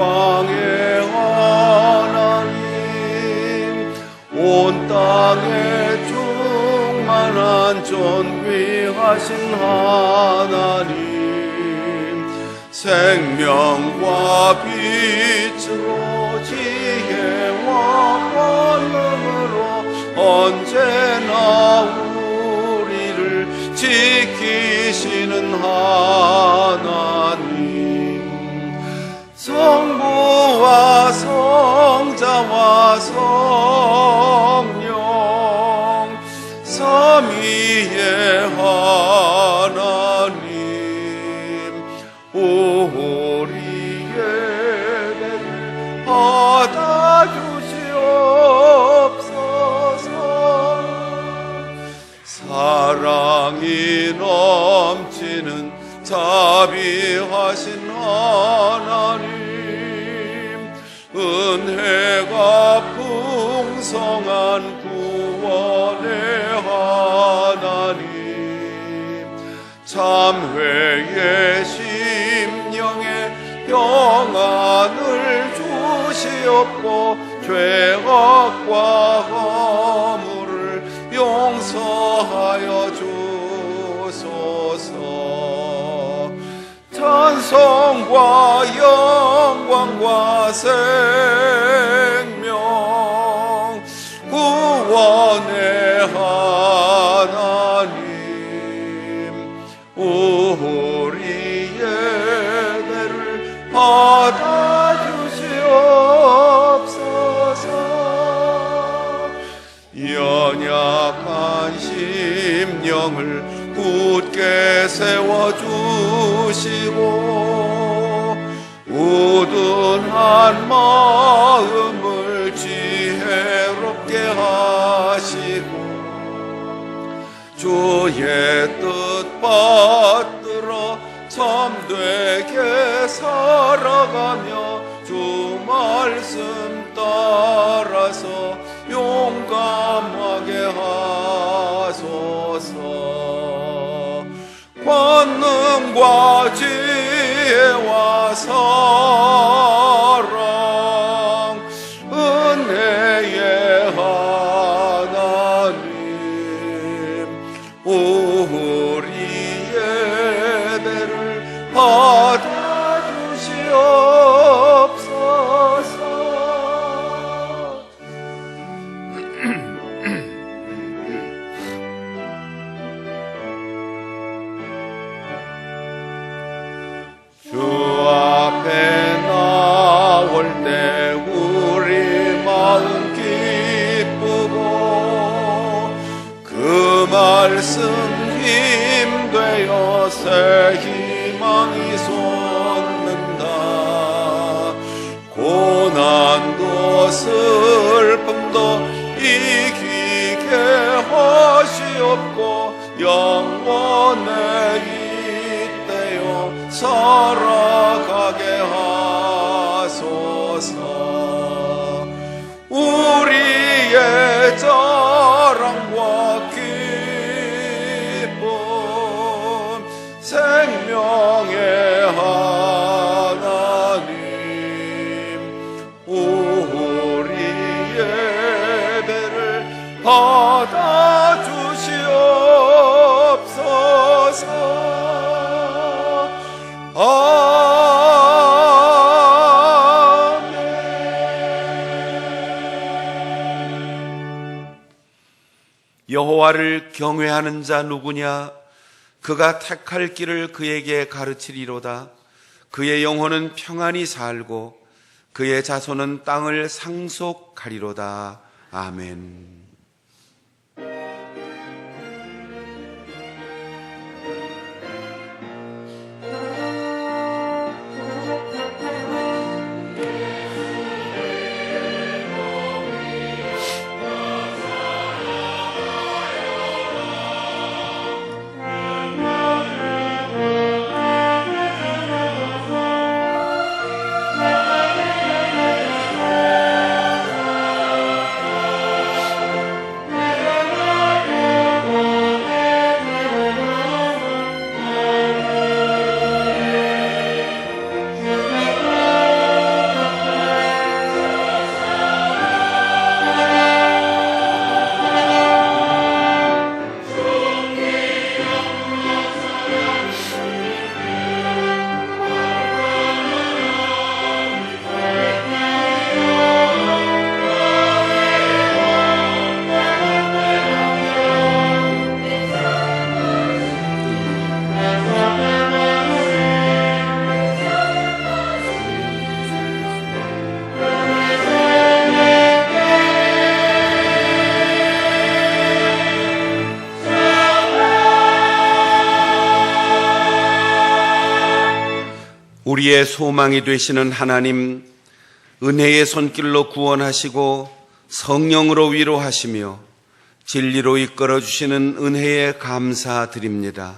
영광의 하나님, 온 땅에 충만한 존귀하신 하나님, 생명과 빛으로 지혜와 권능으로 언제나 우리를 지키시는 하나님, 성부와 성자와 성령 삼위의 하나님, 우리의 예배를 받아주시옵소서. 사랑이 넘치는 자비하신 하나님, 은혜가 풍성한 구원의 하나님, 참회의 심령에 평안을 주시옵고 죄악과 허물을 용서하여 주소서. 찬송과 영광과 생명 구원의 하나님, 우리 예배를 받아주시옵소서. 연약한 심령을 굳게 세워주시고 우둔한 마음을 지혜롭게 하시고 주의 뜻 받들어 참되게 살아가며 주 말씀 따라서 용감하게 하소서. 권능과 지혜와 사랑 은혜의 하나님, 우리 예배를 받아주시옵소서. 주 앞에 나올 때 우리 마음 기쁘고 그 말씀 힘되어 새 희망이 솟는다. 고난도 슬픔도 이기게 하시옵고 영원에 살아가게 하소서. 우리의 자랑과 기쁨 생명의 하나님, 우리 예배를 받아주시옵소서. 여호와를 경외하는 자 누구냐? 그가 택할 길을 그에게 가르치리로다. 그의 영혼은 평안히 살고 그의 자손은 땅을 상속하리로다. 아멘. 우리의 소망이 되시는 하나님, 은혜의 손길로 구원하시고 성령으로 위로하시며 진리로 이끌어 주시는 은혜에 감사드립니다.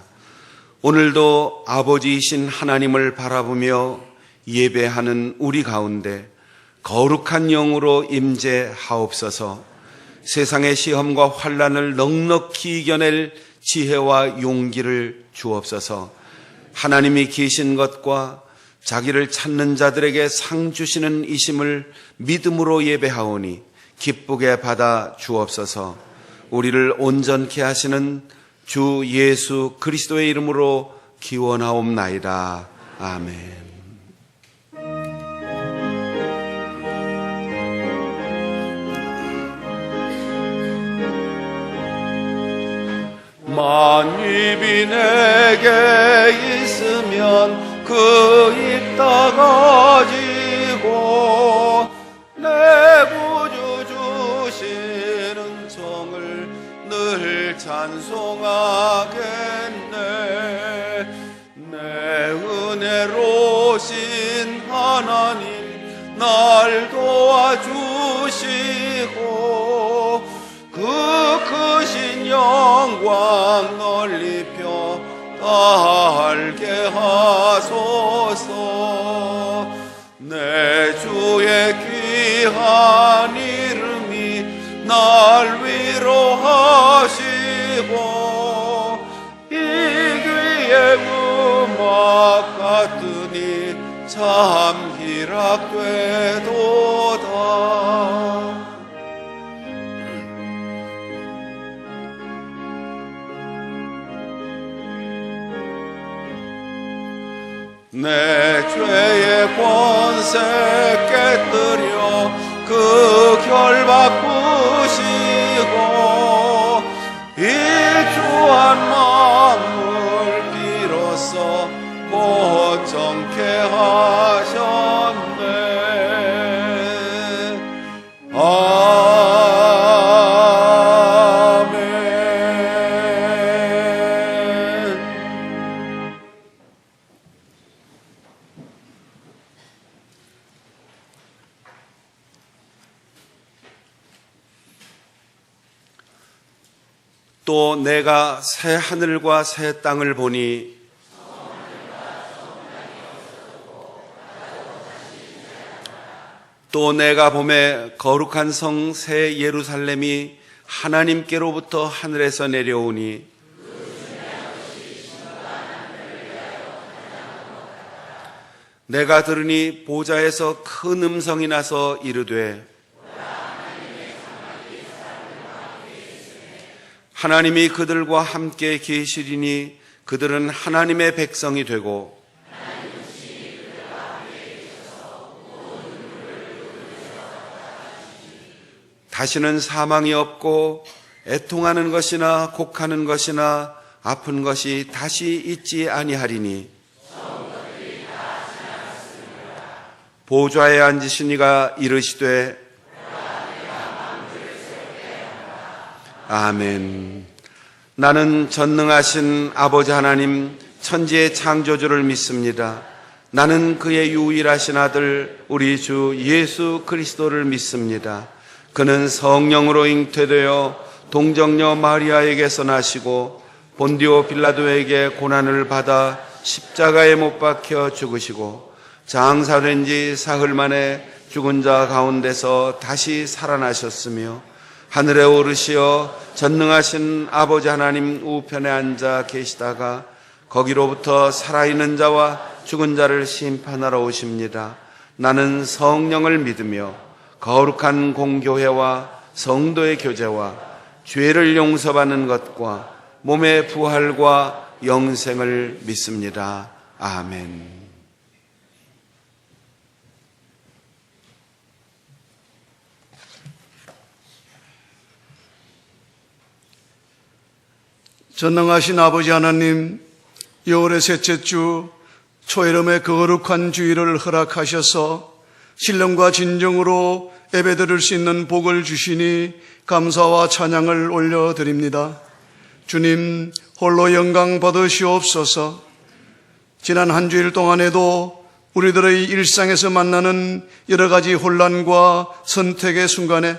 오늘도 아버지이신 하나님을 바라보며 예배하는 우리 가운데 거룩한 영으로 임재하옵소서. 세상의 시험과 환난을 넉넉히 이겨낼 지혜와 용기를 주옵소서. 하나님이 계신 것과 자기를 찾는 자들에게 상 주시는 이심을 믿음으로 예배하오니 기쁘게 받아 주옵소서. 우리를 온전케 하시는 주 예수 그리스도의 이름으로 기원하옵나이다. 아멘. 만입이 내게 있으면 그 입 다 가지고 내 구주 주시는 정을 늘 찬송하겠네. 내 은혜로신 하나님 날 도와주시고 그 크신 영광 널리 펴 알게 하소서. 내 주의 귀한 이름이 날 위로하시고 이 귀의 음악 같으니 참 희락되도다. 내 죄의 권세 깨뜨려 그 결박 부시고 일주한 마음을 비로소 고정케 하셨네. 또 내가 새 하늘과 새 땅을 보니 또 내가 봄에 거룩한 성 새 예루살렘이 하나님께로부터 하늘에서 내려오니 내가 들으니 보좌에서 큰 음성이 나서 이르되 하나님이 그들과 함께 계시리니 그들은 하나님의 백성이 되고 다시는 사망이 없고 애통하는 것이나 곡하는 것이나 아픈 것이 다시 있지 아니하리니 보좌에 앉으신 이가 이르시되 아멘. 나는 전능하신 아버지 하나님 천지의 창조주를 믿습니다. 나는 그의 유일하신 아들 우리 주 예수 그리스도를 믿습니다. 그는 성령으로 잉태되어 동정녀 마리아에게서 나시고 본디오 빌라도에게 고난을 받아 십자가에 못 박혀 죽으시고 장사된 지 사흘 만에 죽은 자 가운데서 다시 살아나셨으며 하늘에 오르시어 전능하신 아버지 하나님 우편에 앉아 계시다가 거기로부터 살아있는 자와 죽은 자를 심판하러 오십니다. 나는 성령을 믿으며 거룩한 공교회와 성도의 교제와 죄를 용서받는 것과 몸의 부활과 영생을 믿습니다. 아멘. 전능하신 아버지 하나님, 6월의 셋째 주 초여름의 거룩한 주일을 허락하셔서 신령과 진정으로 예배드릴 수 있는 복을 주시니 감사와 찬양을 올려드립니다. 주님 홀로 영광 받으시옵소서. 지난 한 주일 동안에도 우리들의 일상에서 만나는 여러 가지 혼란과 선택의 순간에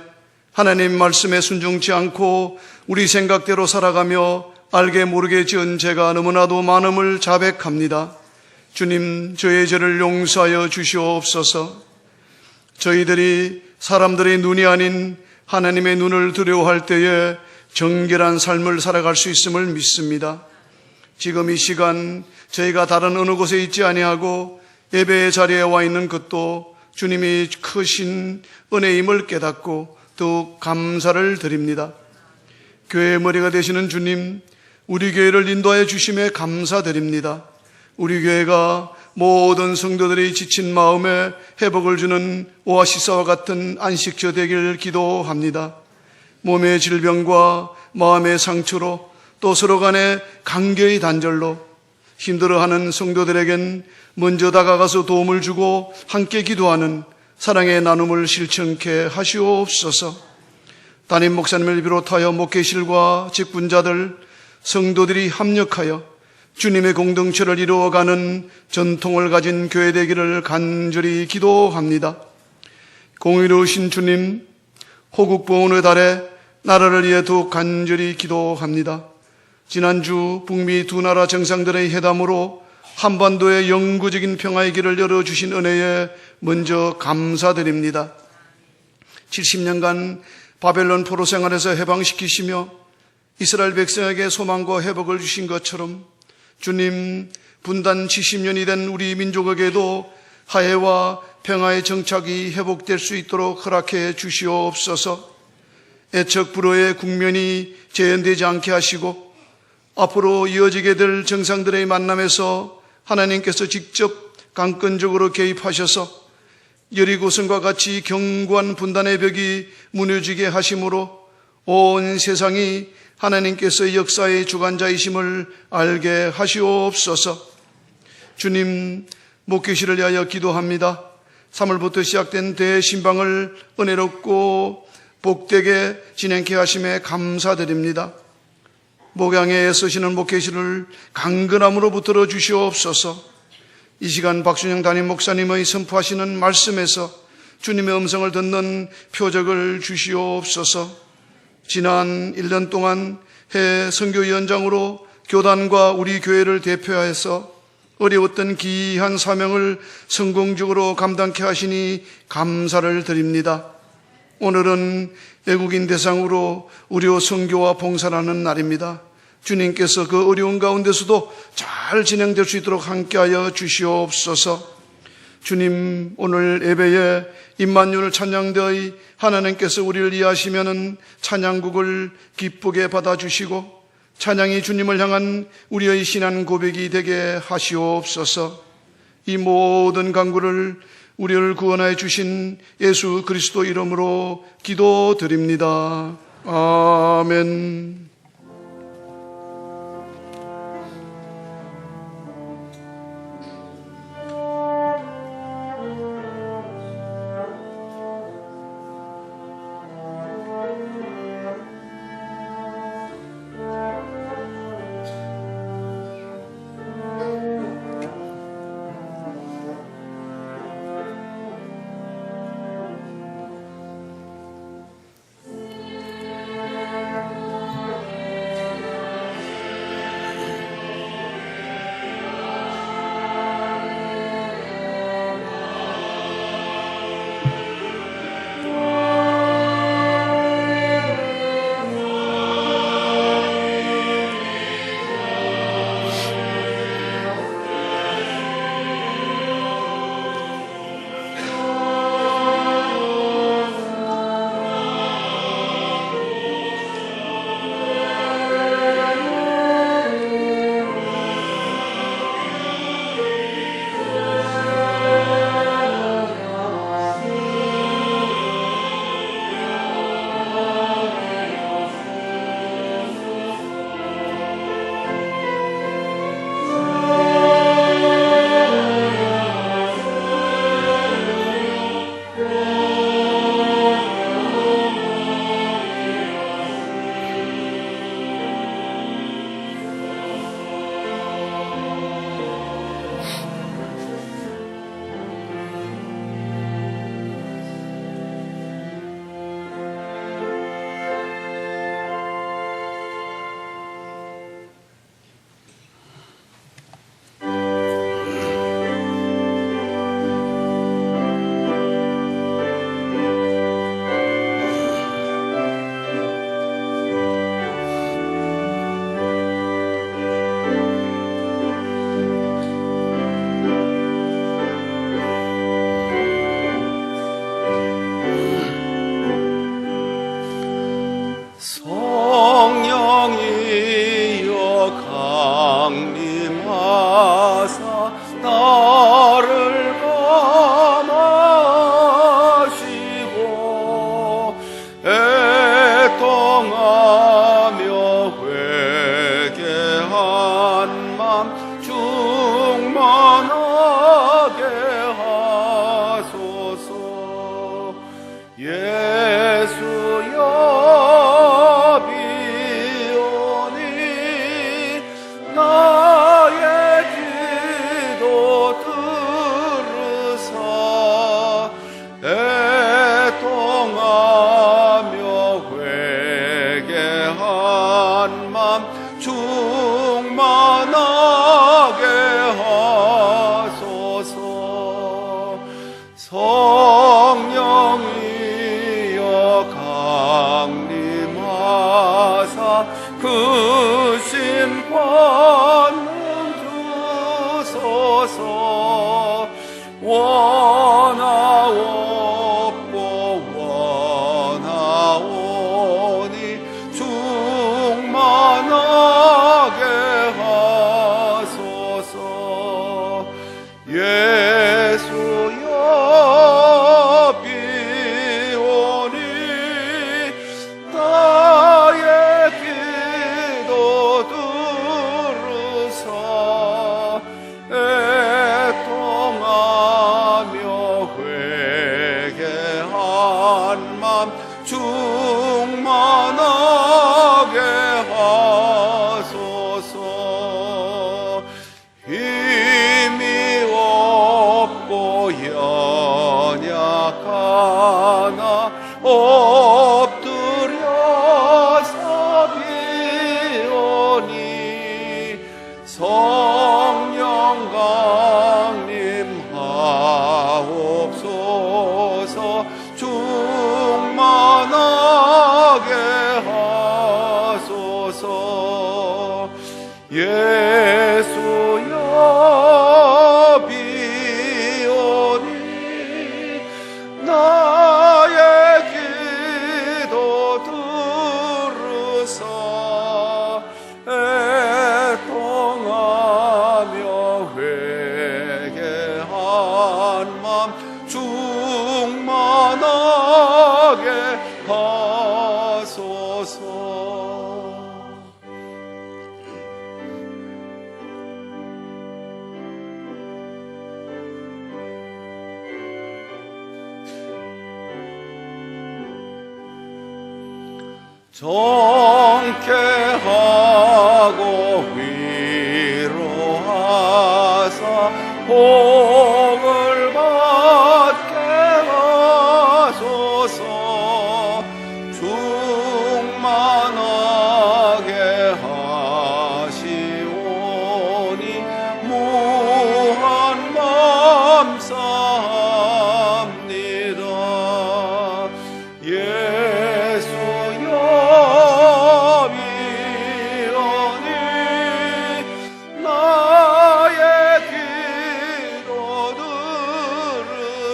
하나님 말씀에 순종치 않고 우리 생각대로 살아가며 알게 모르게 지은 죄가 너무나도 많음을 자백합니다. 주님, 저의 죄를 용서하여 주시옵소서. 저희들이 사람들의 눈이 아닌 하나님의 눈을 두려워할 때에 정결한 삶을 살아갈 수 있음을 믿습니다. 지금 이 시간 저희가 다른 어느 곳에 있지 아니하고 예배의 자리에 와 있는 것도 주님이 크신 은혜임을 깨닫고 더욱 감사를 드립니다. 교회의 머리가 되시는 주님, 우리 교회를 인도하여 주심에 감사드립니다. 우리 교회가 모든 성도들이 지친 마음에 회복을 주는 오아시스와 같은 안식처 되길 기도합니다. 몸의 질병과 마음의 상처로 또 서로 간의 관계의 단절로 힘들어하는 성도들에겐 먼저 다가가서 도움을 주고 함께 기도하는 사랑의 나눔을 실천케 하시옵소서. 담임 목사님을 비롯하여 목회실과 직분자들, 성도들이 합력하여 주님의 공동체를 이루어가는 전통을 가진 교회 되기를 간절히 기도합니다. 공의로우신 주님, 호국보훈의 달에 나라를 위해 더욱 간절히 기도합니다. 지난주 북미 두 나라 정상들의 회담으로 한반도의 영구적인 평화의 길을 열어주신 은혜에 먼저 감사드립니다. 70년간 바벨론 포로 생활에서 해방시키시며 이스라엘 백성에게 소망과 회복을 주신 것처럼 주님, 분단 70년이 된 우리 민족에게도 화해와 평화의 정착이 회복될 수 있도록 허락해 주시옵소서. 애척 불허의 국면이 재현되지 않게 하시고 앞으로 이어지게 될 정상들의 만남에서 하나님께서 직접 강권적으로 개입하셔서 여리고성과 같이 견고한 분단의 벽이 무너지게 하심으로 온 세상이 하나님께서 역사의 주관자이심을 알게 하시옵소서. 주님, 목회실을 위하여 기도합니다. 3월부터 시작된 대신방을 은혜롭고 복되게 진행케 하심에 감사드립니다. 목양에 애쓰시는 목회실을 강건함으로 붙들어 주시옵소서. 이 시간 박순영 담임 목사님의 선포하시는 말씀에서 주님의 음성을 듣는 표적을 주시옵소서. 지난 1년 동안 해 선교위원장으로 교단과 우리 교회를 대표하여서 어려웠던 기이한 사명을 성공적으로 감당케 하시니 감사를 드립니다. 오늘은 외국인 대상으로 의료 선교와 봉사하는 날입니다. 주님께서 그 어려운 가운데서도 잘 진행될 수 있도록 함께하여 주시옵소서. 주님, 오늘 예배에 임마누엘 찬양대의 하나님께서 우리를 이해하시면은 찬양곡을 기쁘게 받아주시고 찬양이 주님을 향한 우리의 신앙 고백이 되게 하시옵소서. 이 모든 간구를 우리를 구원하여 주신 예수 그리스도 이름으로 기도드립니다. 아멘. 예수여 비오니 나의 기도 들으사 애통하며 회개한 맘 충만하게 하소서. 성령이여 강림하사 그 신관능 주소서. 원하옵고 원하오니 충만하게 하소서. 예수여 비오니 나의 기도 들으사 애통하며 회개한 맘 충만하게 하소서. 힘이 없고 연약하나 엎드려서 비오니 성령 강림하옵소서. 충만하게 하소서. 예수여 비오니 나의 기도 들으사 애통하며 회개한 맘 충만하게 하소서. 정케하고 위로하사 복을 받게 하소서. 충만하게 하시오니 무한 감사합니다. 예수여 비오니 나의 기도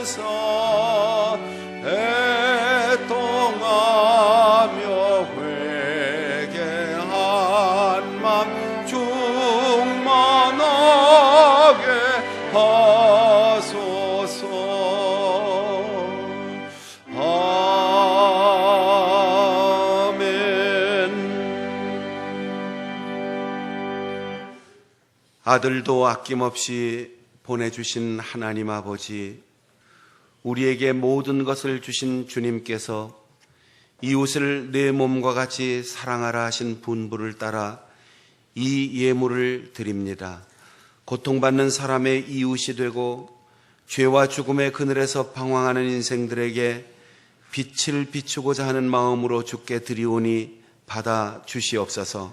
들으사 애통하며 회개한 맘 충만하게 하소서. 아들도 아낌없이 보내주신 하나님 아버지, 우리에게 모든 것을 주신 주님께서 이웃을 내 몸과 같이 사랑하라 하신 분부를 따라 이 예물을 드립니다. 고통받는 사람의 이웃이 되고 죄와 죽음의 그늘에서 방황하는 인생들에게 빛을 비추고자 하는 마음으로 주께 드리오니 받아 주시옵소서.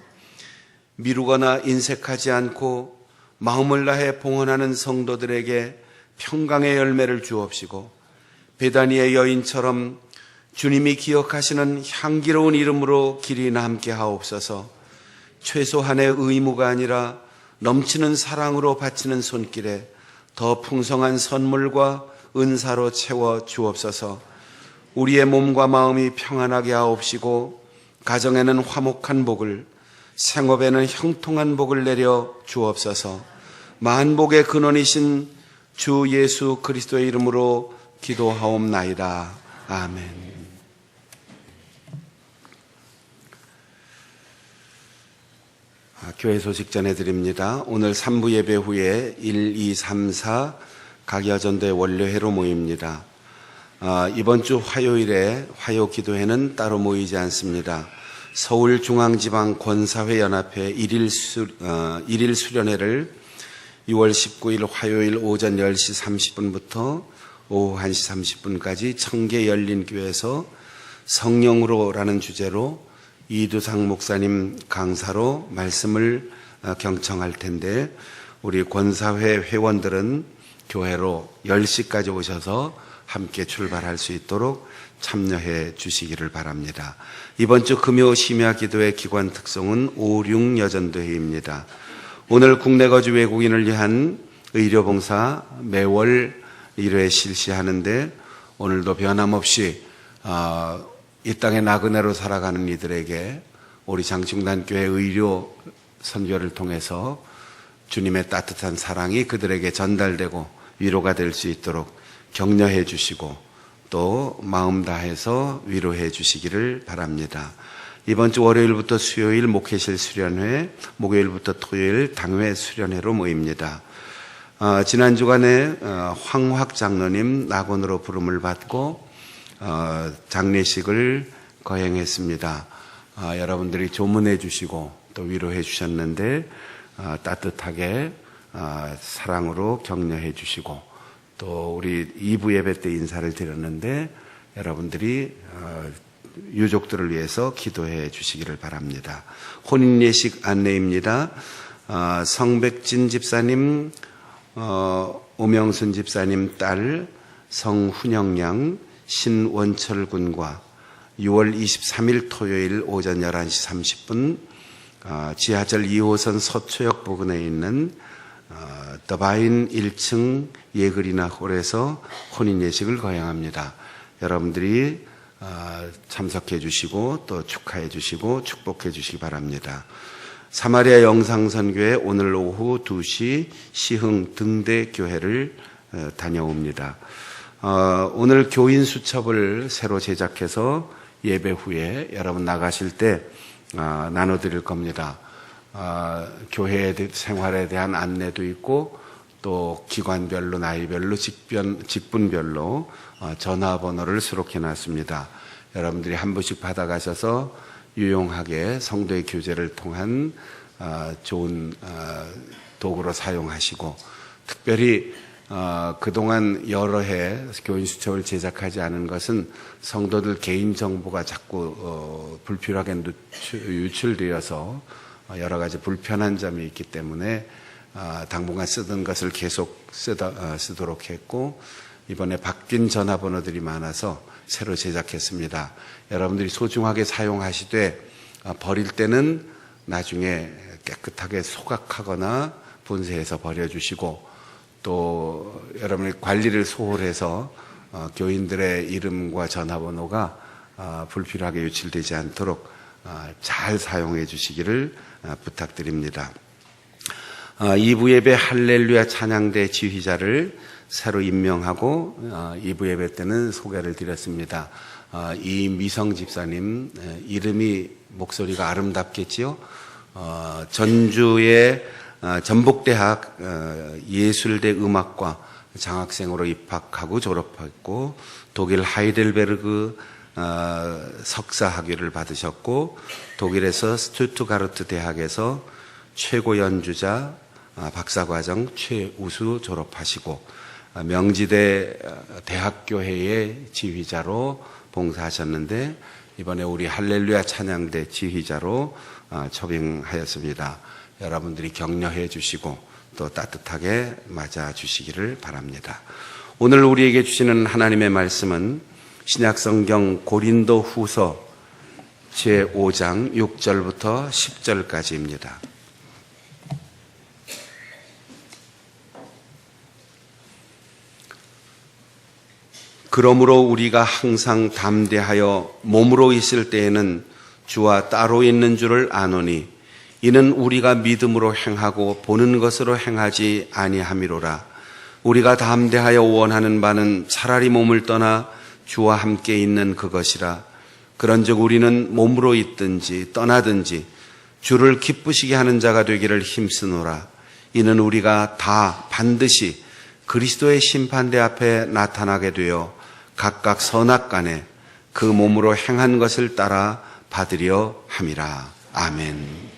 미루거나 인색하지 않고 마음을 다해 봉헌하는 성도들에게 평강의 열매를 주옵시고, 베다니의 여인처럼 주님이 기억하시는 향기로운 이름으로 길이나 함께 하옵소서. 최소한의 의무가 아니라 넘치는 사랑으로 바치는 손길에 더 풍성한 선물과 은사로 채워 주옵소서. 우리의 몸과 마음이 평안하게 하옵시고, 가정에는 화목한 복을, 생업에는 형통한 복을 내려 주옵소서. 만복의 근원이신 주 예수 그리스도의 이름으로 기도하옵나이다. 아멘. 교회 소식 전해드립니다. 오늘 3부 예배 후에 1, 2, 3, 4 각야전대 원료회로 모입니다. 이번 주 화요일에 화요 기도회는 따로 모이지 않습니다. 서울중앙지방 권사회 연합회 일일 수련회를 6월 19일 화요일 오전 10시 30분부터 오후 1시 30분까지 청계 열린교회에서 성령으로라는 주제로 이두상 목사님 강사로 말씀을 경청할 텐데, 우리 권사회 회원들은 교회로 10시까지 오셔서 함께 출발할 수 있도록 참여해 주시기를 바랍니다. 이번 주 금요 심야 기도의 기관 특성은 5.6 여전도회입니다. 오늘 국내 거주 외국인을 위한 의료봉사 매월 1회 실시하는데, 오늘도 변함없이 이 땅의 나그네로 살아가는 이들에게 우리 장충단교회 의료 선교를 통해서 주님의 따뜻한 사랑이 그들에게 전달되고 위로가 될 수 있도록 격려해 주시고 또 마음 다해서 위로해 주시기를 바랍니다. 이번 주 월요일부터 수요일 목회실 수련회, 목요일부터 토요일 당회 수련회로 모입니다. 지난 주간에 황학 장로님 낙원으로 부름을 받고 장례식을 거행했습니다. 여러분들이 조문해 주시고 또 위로해 주셨는데 따뜻하게 사랑으로 격려해 주시고, 또 우리 2부 예배 때 인사를 드렸는데 여러분들이 유족들을 위해서 기도해 주시기를 바랍니다. 혼인예식 안내입니다. 성백진 집사님, 오명순 집사님 딸 성훈영 양, 신원철 군과 6월 23일 토요일 오전 11시 30분 지하철 2호선 서초역 부근에 있는 더바인 1층 예그리나 홀에서 혼인예식을 거행합니다. 여러분들이 참석해 주시고 또 축하해 주시고 축복해 주시기 바랍니다. 사마리아 영상선교회 오늘 오후 2시 시흥 등대교회를 다녀옵니다. 오늘 교인 수첩을 새로 제작해서 예배 후에 여러분 나가실 때 나눠드릴 겁니다. 교회 생활에 대한 안내도 있고 또 기관별로 나이별로 직분별로 전화번호를 수록해 놨습니다. 여러분들이 한 분씩 받아가셔서 유용하게 성도의 교제를 통한 좋은 도구로 사용하시고, 특별히 그동안 여러 해 교인 수첩을 제작하지 않은 것은 성도들 개인정보가 자꾸 불필요하게 유출되어서 여러 가지 불편한 점이 있기 때문에 당분간 쓰던 것을 계속 쓰도록 했고, 이번에 바뀐 전화번호들이 많아서 새로 제작했습니다. 여러분들이 소중하게 사용하시되 버릴 때는 나중에 깨끗하게 소각하거나 분쇄해서 버려주시고, 또 여러분의 관리를 소홀해서 교인들의 이름과 전화번호가 불필요하게 유출되지 않도록 잘 사용해 주시기를 부탁드립니다. 2부 예배 할렐루야 찬양대 지휘자를 새로 임명하고 2부 예배 때는 소개를 드렸습니다. 이미성 집사님, 이름이 목소리가 아름답겠지요. 전주의 전북대학 예술대 음악과 장학생으로 입학하고 졸업했고, 독일 하이델베르그 석사 학위를 받으셨고, 독일에서 스투트가르트 대학에서 최고 연주자 박사과정 최우수 졸업하시고, 명지대 대학교회의 지휘자로 봉사하셨는데 이번에 우리 할렐루야 찬양대 지휘자로 초빙하였습니다. 여러분들이 격려해 주시고 또 따뜻하게 맞아 주시기를 바랍니다. 오늘 우리에게 주시는 하나님의 말씀은 신약성경 고린도 후서 제5장 6절부터 10절까지입니다. 그러므로 우리가 항상 담대하여 몸으로 있을 때에는 주와 따로 있는 줄을 아노니, 이는 우리가 믿음으로 행하고 보는 것으로 행하지 아니함이로라. 우리가 담대하여 원하는 바는 차라리 몸을 떠나 주와 함께 있는 그것이라. 그런즉 우리는 몸으로 있든지 떠나든지 주를 기쁘시게 하는 자가 되기를 힘쓰노라. 이는 우리가 다 반드시 그리스도의 심판대 앞에 나타나게 되어 각각 선악간에 그 몸으로 행한 것을 따라 받으려 함이라. 아멘.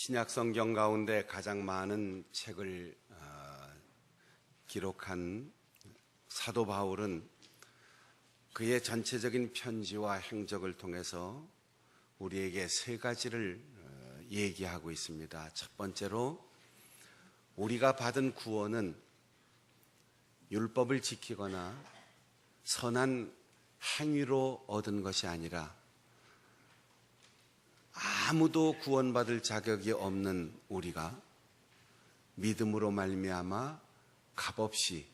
신약 성경 가운데 가장 많은 책을 기록한 사도 바울은 그의 전체적인 편지와 행적을 통해서 우리에게 세 가지를 얘기하고 있습니다. 첫 번째로 우리가 받은 구원은 율법을 지키거나 선한 행위로 얻은 것이 아니라 아무도 구원받을 자격이 없는 우리가 믿음으로 말미암아 값없이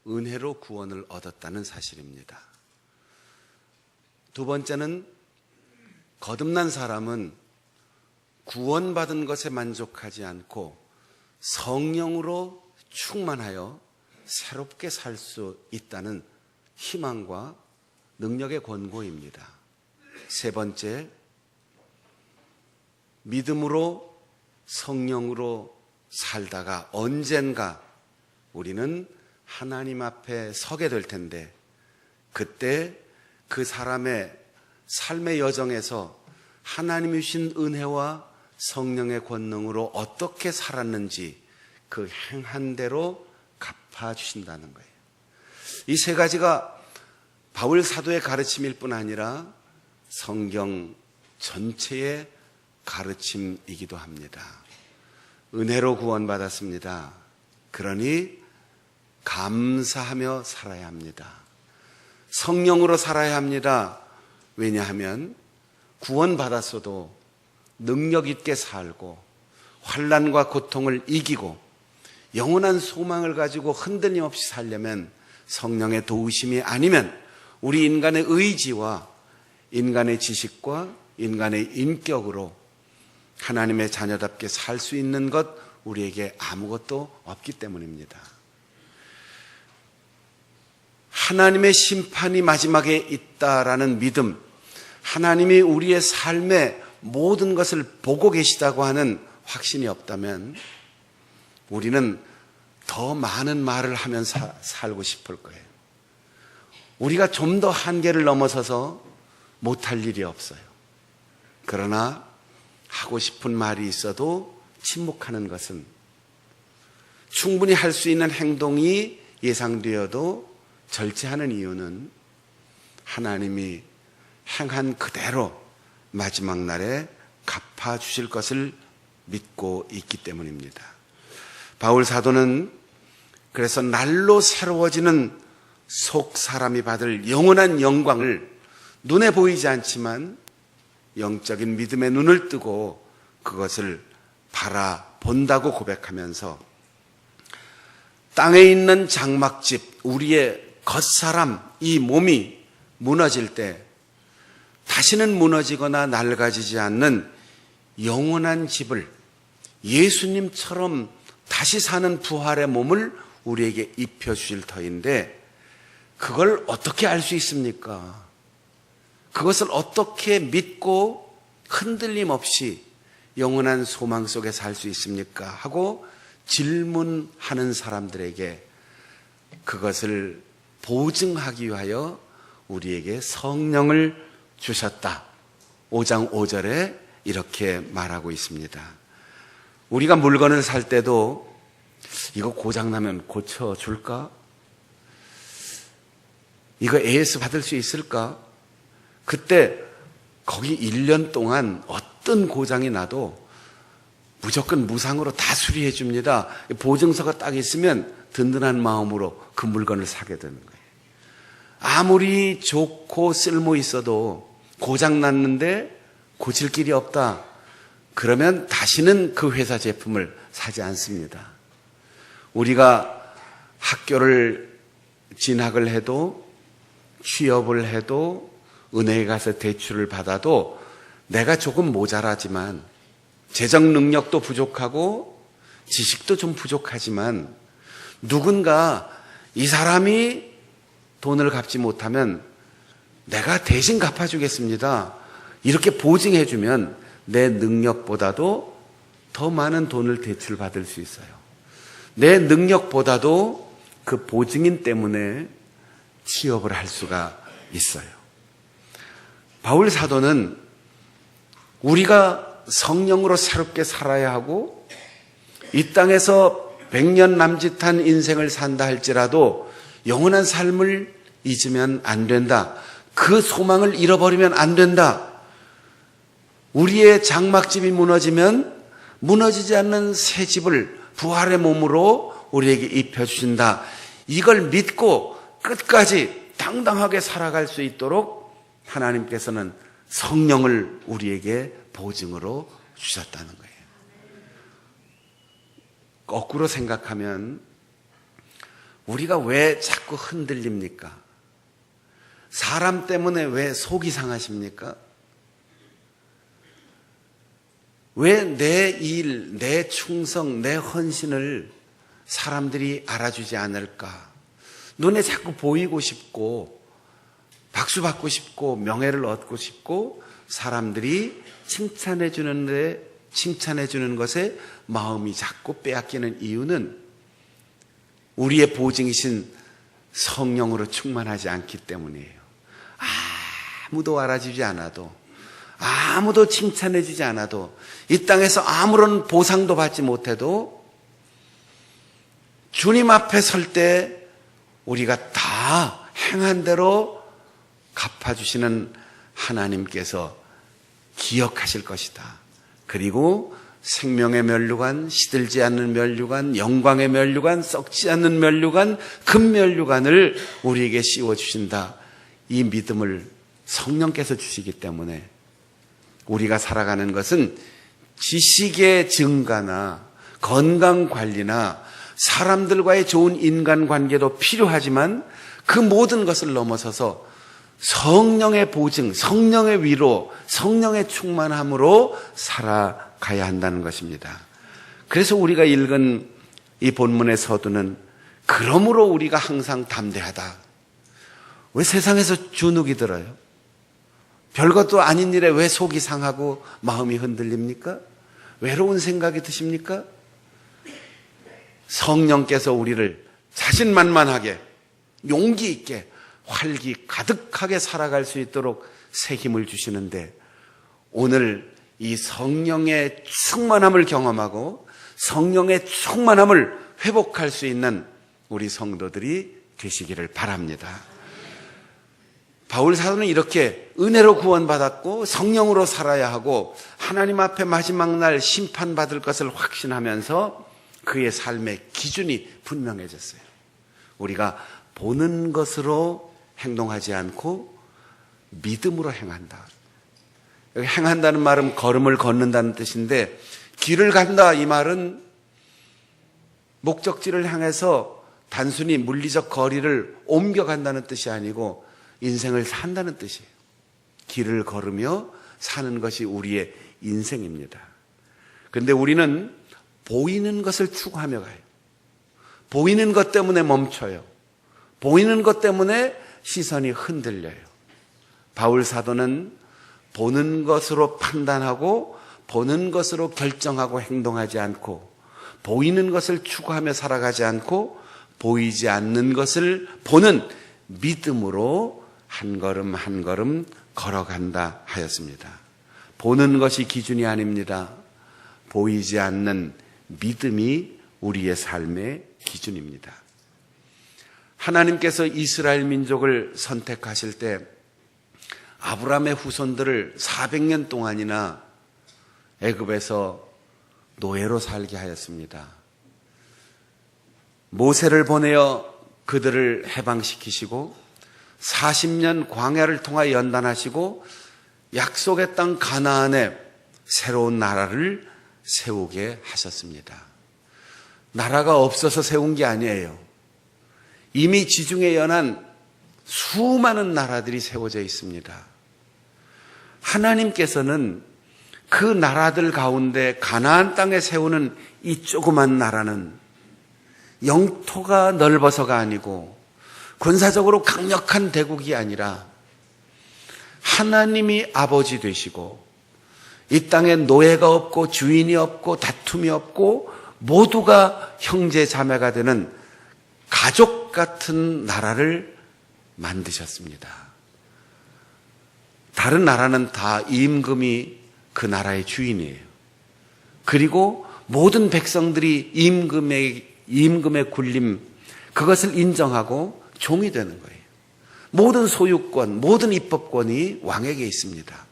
은혜로 구원을 얻었다는 사실입니다. 두 번째는 거듭난 사람은 구원받은 것에 만족하지 않고 성령으로 충만하여 새롭게 살 수 있다는 희망과 능력의 권고입니다. 세 번째, 믿음으로 성령으로 살다가 언젠가 우리는 하나님 앞에 서게 될 텐데 그때 그 사람의 삶의 여정에서 하나님이 주신 은혜와 성령의 권능으로 어떻게 살았는지 그 행한 대로 갚아주신다는 거예요. 이 세 가지가 바울 사도의 가르침일 뿐 아니라 성경 전체의 가르침이기도 합니다. 은혜로 구원받았습니다. 그러니 감사하며 살아야 합니다. 성령으로 살아야 합니다. 왜냐하면 구원받았어도 능력 있게 살고 환난과 고통을 이기고 영원한 소망을 가지고 흔들림 없이 살려면 성령의 도우심이 아니면 우리 인간의 의지와 인간의 지식과 인간의 인격으로 하나님의 자녀답게 살 수 있는 것 우리에게 아무것도 없기 때문입니다. 하나님의 심판이 마지막에 있다라는 믿음, 하나님이 우리의 삶의 모든 것을 보고 계시다고 하는 확신이 없다면 우리는 더 많은 말을 하면서 살고 싶을 거예요. 우리가 좀 더 한계를 넘어서서 못할 일이 없어요. 그러나 하고 싶은 말이 있어도 침묵하는 것은 충분히 할 수 있는 행동이 예상되어도 절제하는 이유는 하나님이 행한 그대로 마지막 날에 갚아주실 것을 믿고 있기 때문입니다. 바울 사도는 그래서 날로 새로워지는 속 사람이 받을 영원한 영광을 눈에 보이지 않지만 영적인 믿음의 눈을 뜨고 그것을 바라본다고 고백하면서 땅에 있는 장막집, 우리의 겉사람, 이 몸이 무너질 때 다시는 무너지거나 낡아지지 않는 영원한 집을 예수님처럼 다시 사는 부활의 몸을 우리에게 입혀주실 터인데 그걸 어떻게 알 수 있습니까? 그것을 어떻게 믿고 흔들림 없이 영원한 소망 속에 살 수 있습니까? 하고 질문하는 사람들에게 그것을 보증하기 위하여 우리에게 성령을 주셨다. 5장 5절에 이렇게 말하고 있습니다. 우리가 물건을 살 때도 이거 고장나면 고쳐줄까? 이거 AS 받을 수 있을까? 그때 거기 1년 동안 어떤 고장이 나도 무조건 무상으로 다 수리해 줍니다. 보증서가 딱 있으면 든든한 마음으로 그 물건을 사게 되는 거예요. 아무리 좋고 쓸모 있어도 고장 났는데 고칠 길이 없다. 그러면 다시는 그 회사 제품을 사지 않습니다. 우리가 학교를 진학을 해도 취업을 해도 은행에 가서 대출을 받아도 내가 조금 모자라지만 재정 능력도 부족하고 지식도 좀 부족하지만 누군가 이 사람이 돈을 갚지 못하면 내가 대신 갚아주겠습니다. 이렇게 보증해주면 내 능력보다도 더 많은 돈을 대출받을 수 있어요. 내 능력보다도 그 보증인 때문에 취업을 할 수가 있어요. 바울 사도는 우리가 성령으로 새롭게 살아야 하고 이 땅에서 100년 남짓한 인생을 산다 할지라도 영원한 삶을 잊으면 안 된다. 그 소망을 잃어버리면 안 된다. 우리의 장막집이 무너지면 무너지지 않는 새 집을 부활의 몸으로 우리에게 입혀주신다. 이걸 믿고 끝까지 당당하게 살아갈 수 있도록 하나님께서는 성령을 우리에게 보증으로 주셨다는 거예요. 거꾸로 생각하면 우리가 왜 자꾸 흔들립니까? 사람 때문에 왜 속이 상하십니까? 왜 내 일, 내 충성, 내 헌신을 사람들이 알아주지 않을까? 눈에 자꾸 보이고 싶고 박수 받고 싶고 명예를 얻고 싶고 사람들이 칭찬해 주는 것에 마음이 자꾸 빼앗기는 이유는 우리의 보증이신 성령으로 충만하지 않기 때문이에요. 아무도 알아주지 않아도, 아무도 칭찬해 주지 않아도, 이 땅에서 아무런 보상도 받지 못해도 주님 앞에 설 때 우리가 다 행한 대로 갚아주시는 하나님께서 기억하실 것이다. 그리고 생명의 면류관, 시들지 않는 면류관, 영광의 면류관, 썩지 않는 면류관, 금면류관을 우리에게 씌워주신다. 이 믿음을 성령께서 주시기 때문에 우리가 살아가는 것은 지식의 증가나 건강관리나 사람들과의 좋은 인간관계도 필요하지만 그 모든 것을 넘어서서 성령의 보증, 성령의 위로, 성령의 충만함으로 살아가야 한다는 것입니다. 그래서 우리가 읽은 이 본문의 서두는 그러므로 우리가 항상 담대하다. 왜 세상에서 주눅이 들어요? 별것도 아닌 일에 왜 속이 상하고 마음이 흔들립니까? 외로운 생각이 드십니까? 성령께서 우리를 자신만만하게 용기 있게 활기 가득하게 살아갈 수 있도록 새 힘을 주시는데 오늘 이 성령의 충만함을 경험하고 성령의 충만함을 회복할 수 있는 우리 성도들이 되시기를 바랍니다. 바울 사도는 이렇게 은혜로 구원받았고 성령으로 살아야 하고 하나님 앞에 마지막 날 심판받을 것을 확신하면서 그의 삶의 기준이 분명해졌어요. 우리가 보는 것으로 행동하지 않고 믿음으로 행한다. 여기 행한다는 말은 걸음을 걷는다는 뜻인데 길을 간다 이 말은 목적지를 향해서 단순히 물리적 거리를 옮겨간다는 뜻이 아니고 인생을 산다는 뜻이에요. 길을 걸으며 사는 것이 우리의 인생입니다. 그런데 우리는 보이는 것을 추구하며 가요. 보이는 것 때문에 멈춰요. 보이는 것 때문에 시선이 흔들려요. 바울 사도는 보는 것으로 판단하고 보는 것으로 결정하고 행동하지 않고 보이는 것을 추구하며 살아가지 않고 보이지 않는 것을 보는 믿음으로 한 걸음 한 걸음 걸어간다 하였습니다. 보는 것이 기준이 아닙니다. 보이지 않는 믿음이 우리의 삶의 기준입니다. 하나님께서 이스라엘 민족을 선택하실 때 아브라함의 후손들을 400년 동안이나 애굽에서 노예로 살게 하였습니다. 모세를 보내어 그들을 해방시키시고 40년 광야를 통하여 연단하시고 약속의 땅 가나안에 새로운 나라를 세우게 하셨습니다. 나라가 없어서 세운 게 아니에요. 이미 지중해 연안 수많은 나라들이 세워져 있습니다. 하나님께서는 그 나라들 가운데 가나안 땅에 세우는 이 조그만 나라는 영토가 넓어서가 아니고 군사적으로 강력한 대국이 아니라 하나님이 아버지 되시고 이 땅에 노예가 없고 주인이 없고 다툼이 없고 모두가 형제 자매가 되는 가족 같은 나라를 만드셨습니다. 다른 나라는 다 임금이 그 나라의 주인이에요. 그리고 모든 백성들이 임금의 군림, 그것을 인정하고 종이 되는 거예요. 모든 소유권, 모든 입법권이 왕에게 있습니다.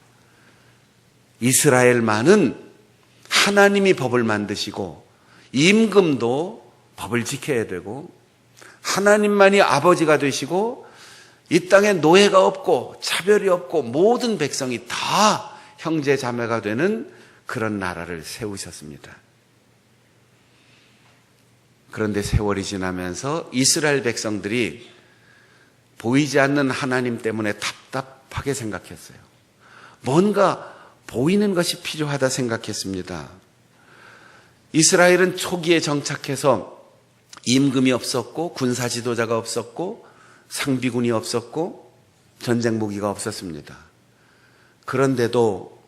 이스라엘만은 하나님이 법을 만드시고 임금도 법을 지켜야 되고 하나님만이 아버지가 되시고 이 땅에 노예가 없고 차별이 없고 모든 백성이 다 형제 자매가 되는 그런 나라를 세우셨습니다. 그런데 세월이 지나면서 이스라엘 백성들이 보이지 않는 하나님 때문에 답답하게 생각했어요. 뭔가 보이는 것이 필요하다 생각했습니다. 이스라엘은 초기에 정착해서 임금이 없었고 군사 지도자가 없었고 상비군이 없었고 전쟁 무기가 없었습니다. 그런데도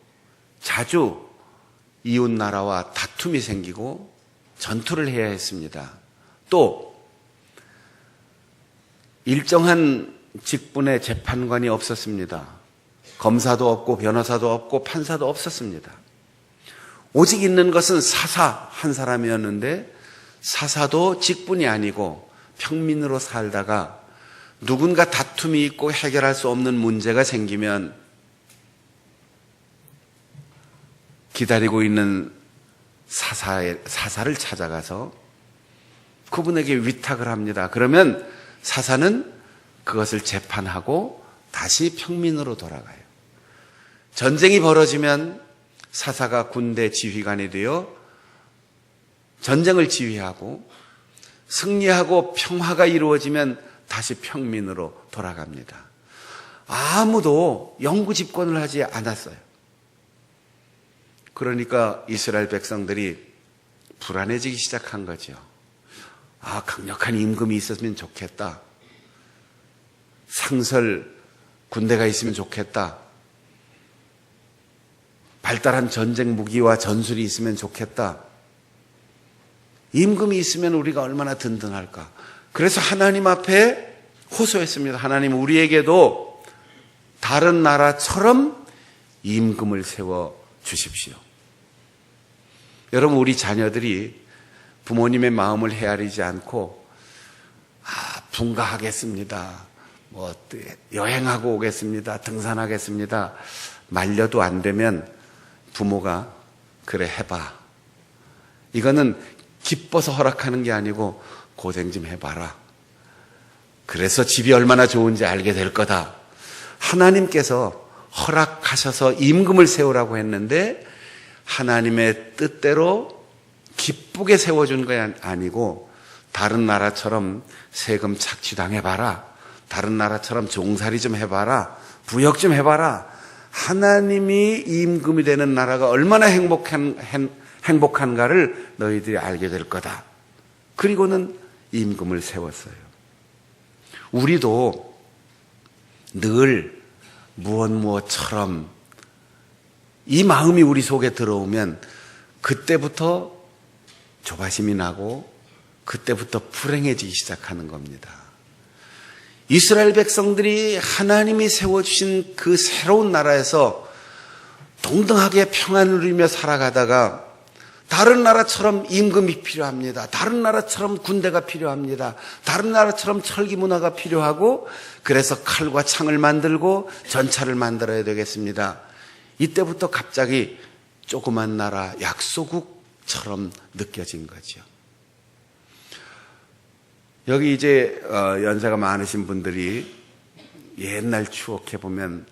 자주 이웃 나라와 다툼이 생기고 전투를 해야 했습니다. 또 일정한 직분의 재판관이 없었습니다. 검사도 없고 변호사도 없고 판사도 없었습니다. 오직 있는 것은 사사 한 사람이었는데 사사도 직분이 아니고 평민으로 살다가 누군가 다툼이 있고 해결할 수 없는 문제가 생기면 기다리고 있는 사사를 찾아가서 그분에게 위탁을 합니다. 그러면 사사는 그것을 재판하고 다시 평민으로 돌아가요. 전쟁이 벌어지면 사사가 군대 지휘관이 되어 전쟁을 지휘하고 승리하고 평화가 이루어지면 다시 평민으로 돌아갑니다. 아무도 영구 집권을 하지 않았어요. 그러니까 이스라엘 백성들이 불안해지기 시작한 거죠. 강력한 임금이 있었으면 좋겠다. 상설 군대가 있으면 좋겠다. 발달한 전쟁 무기와 전술이 있으면 좋겠다. 임금이 있으면 우리가 얼마나 든든할까. 그래서 하나님 앞에 호소했습니다. 하나님, 우리에게도 다른 나라처럼 임금을 세워 주십시오. 여러분, 우리 자녀들이 부모님의 마음을 헤아리지 않고 분가하겠습니다, 여행하고 오겠습니다, 등산하겠습니다 말려도 안 되면 부모가 그래 해봐, 이거는 기뻐서 허락하는 게 아니고 고생 좀 해봐라, 그래서 집이 얼마나 좋은지 알게 될 거다. 하나님께서 허락하셔서 임금을 세우라고 했는데 하나님의 뜻대로 기쁘게 세워준 거 아니고 다른 나라처럼 세금 착취당해봐라, 다른 나라처럼 종살이 좀 해봐라, 부역 좀 해봐라. 하나님이 임금이 되는 나라가 얼마나 행복한가를 너희들이 알게 될 거다. 그리고는 임금을 세웠어요. 우리도 늘 무엇처럼 이 마음이 우리 속에 들어오면 그때부터 조바심이 나고 그때부터 불행해지기 시작하는 겁니다. 이스라엘 백성들이 하나님이 세워주신 그 새로운 나라에서 동등하게 평안을 누리며 살아가다가 다른 나라처럼 임금이 필요합니다. 다른 나라처럼 군대가 필요합니다. 다른 나라처럼 철기 문화가 필요하고 그래서 칼과 창을 만들고 전차를 만들어야 되겠습니다. 이때부터 갑자기 조그만 나라 약소국처럼 느껴진 거죠. 여기 이제 연세가 많으신 분들이 옛날 추억해 보면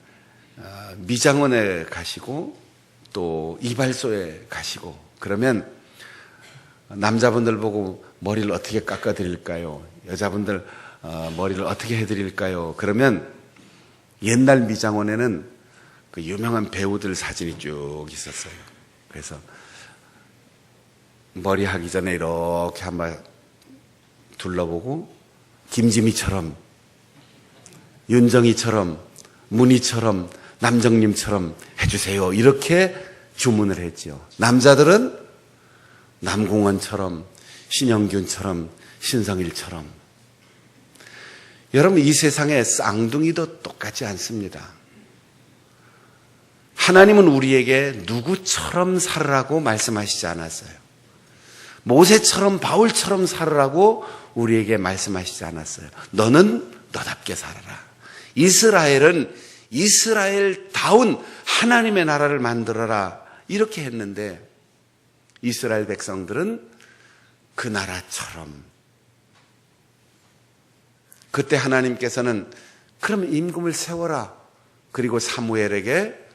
미장원에 가시고 또 이발소에 가시고 그러면 남자분들 보고 머리를 어떻게 깎아드릴까요? 여자분들 머리를 어떻게 해드릴까요? 그러면 옛날 미장원에는 그 유명한 배우들 사진이 쭉 있었어요. 그래서 머리 하기 전에 이렇게 한번 둘러보고 김지미처럼, 윤정이처럼, 문희처럼, 남정님처럼 해주세요. 이렇게 주문을 했죠. 남자들은 남궁원처럼, 신영균처럼, 신성일처럼. 여러분, 이 세상에 쌍둥이도 똑같지 않습니다. 하나님은 우리에게 누구처럼 살으라고 말씀하시지 않았어요. 모세처럼 바울처럼 살으라고 우리에게 말씀하시지 않았어요. 너는 너답게 살아라. 이스라엘은 이스라엘다운 하나님의 나라를 만들어라. 이렇게 했는데 이스라엘 백성들은 그 나라처럼. 그때 하나님께서는 그럼 임금을 세워라. 그리고 사무엘에게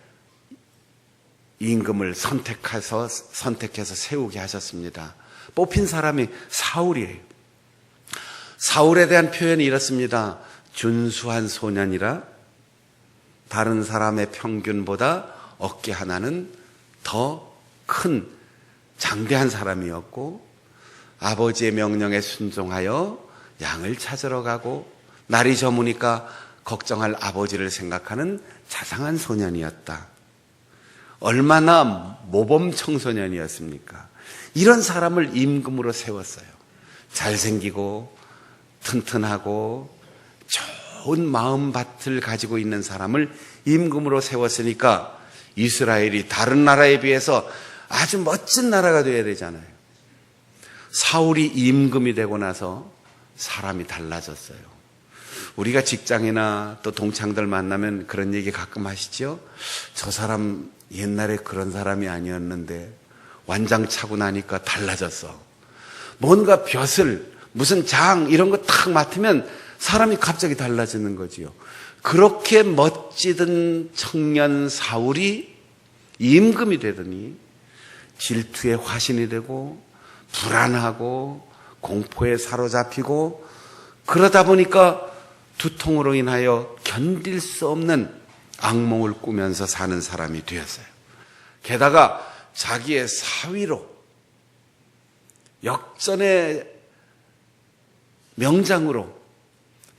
임금을 선택해서 세우게 하셨습니다. 뽑힌 사람이 사울이에요. 사울에 대한 표현이 이렇습니다. 준수한 소년이라 다른 사람의 평균보다 어깨 하나는 더 큰 장대한 사람이었고 아버지의 명령에 순종하여 양을 찾으러 가고 날이 저무니까 걱정할 아버지를 생각하는 자상한 소년이었다. 얼마나 모범 청소년이었습니까? 이런 사람을 임금으로 세웠어요. 잘생기고 튼튼하고 좋은 마음밭을 가지고 있는 사람을 임금으로 세웠으니까 이스라엘이 다른 나라에 비해서 아주 멋진 나라가 되어야 되잖아요. 사울이 임금이 되고 나서 사람이 달라졌어요. 우리가 직장이나 또 동창들 만나면 그런 얘기 가끔 하시죠? 저 사람 옛날에 그런 사람이 아니었는데 완장 차고 나니까 달라졌어. 뭔가 벼슬, 무슨 장 이런 거 탁 맡으면 사람이 갑자기 달라지는 거지요. 그렇게 멋지던 청년 사울이 임금이 되더니 질투의 화신이 되고 불안하고 공포에 사로잡히고 그러다 보니까 두통으로 인하여 견딜 수 없는 악몽을 꾸면서 사는 사람이 되었어요. 게다가 자기의 사위로 역전의 명장으로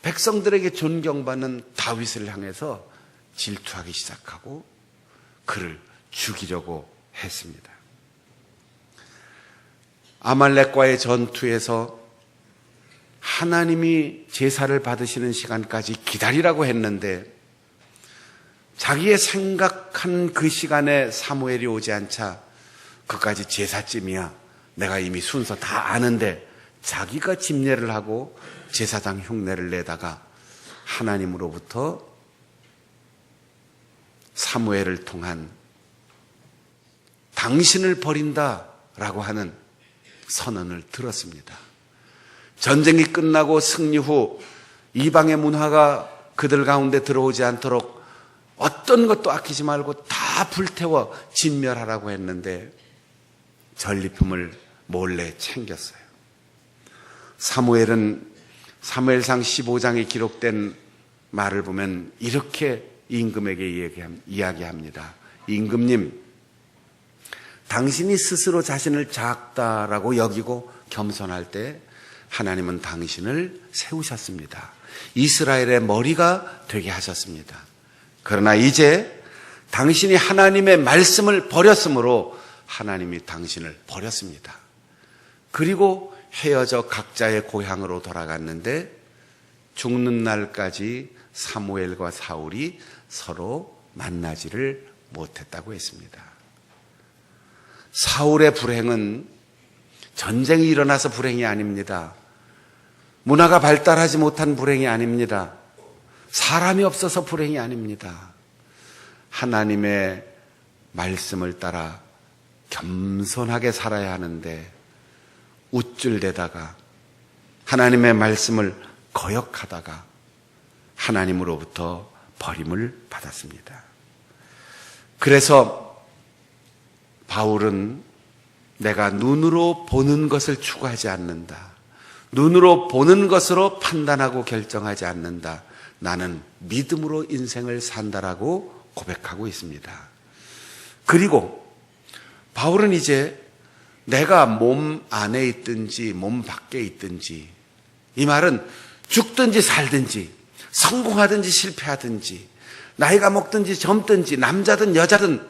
백성들에게 존경받는 다윗을 향해서 질투하기 시작하고 그를 죽이려고 했습니다. 아말렉과의 전투에서 하나님이 제사를 받으시는 시간까지 기다리라고 했는데 자기의 생각한 그 시간에 사무엘이 오지 않자 그까지 제사쯤이야. 내가 이미 순서 다 아는데 자기가 집례를 하고 제사장 흉내를 내다가 하나님으로부터 사무엘을 통한 당신을 버린다라고 하는 선언을 들었습니다. 전쟁이 끝나고 승리 후 이방의 문화가 그들 가운데 들어오지 않도록 어떤 것도 아끼지 말고 다 불태워 진멸하라고 했는데 전리품을 몰래 챙겼어요. 사무엘은 사무엘상 15장에 기록된 말을 보면 이렇게 임금에게 이야기합니다. 임금님, 당신이 스스로 자신을 작다라고 여기고 겸손할 때 하나님은 당신을 세우셨습니다. 이스라엘의 머리가 되게 하셨습니다. 그러나 이제 당신이 하나님의 말씀을 버렸으므로 하나님이 당신을 버렸습니다. 그리고 헤어져 각자의 고향으로 돌아갔는데 죽는 날까지 사무엘과 사울이 서로 만나지를 못했다고 했습니다. 사울의 불행은 전쟁이 일어나서 불행이 아닙니다. 문화가 발달하지 못한 불행이 아닙니다. 사람이 없어서 불행이 아닙니다. 하나님의 말씀을 따라 겸손하게 살아야 하는데 우쭐대다가 하나님의 말씀을 거역하다가 하나님으로부터 버림을 받았습니다. 그래서 바울은 내가 눈으로 보는 것을 추구하지 않는다. 눈으로 보는 것으로 판단하고 결정하지 않는다. 나는 믿음으로 인생을 산다라고 고백하고 있습니다. 그리고 바울은 이제 내가 몸 안에 있든지 몸 밖에 있든지, 이 말은 죽든지 살든지 성공하든지 실패하든지 나이가 먹든지 젊든지 남자든 여자든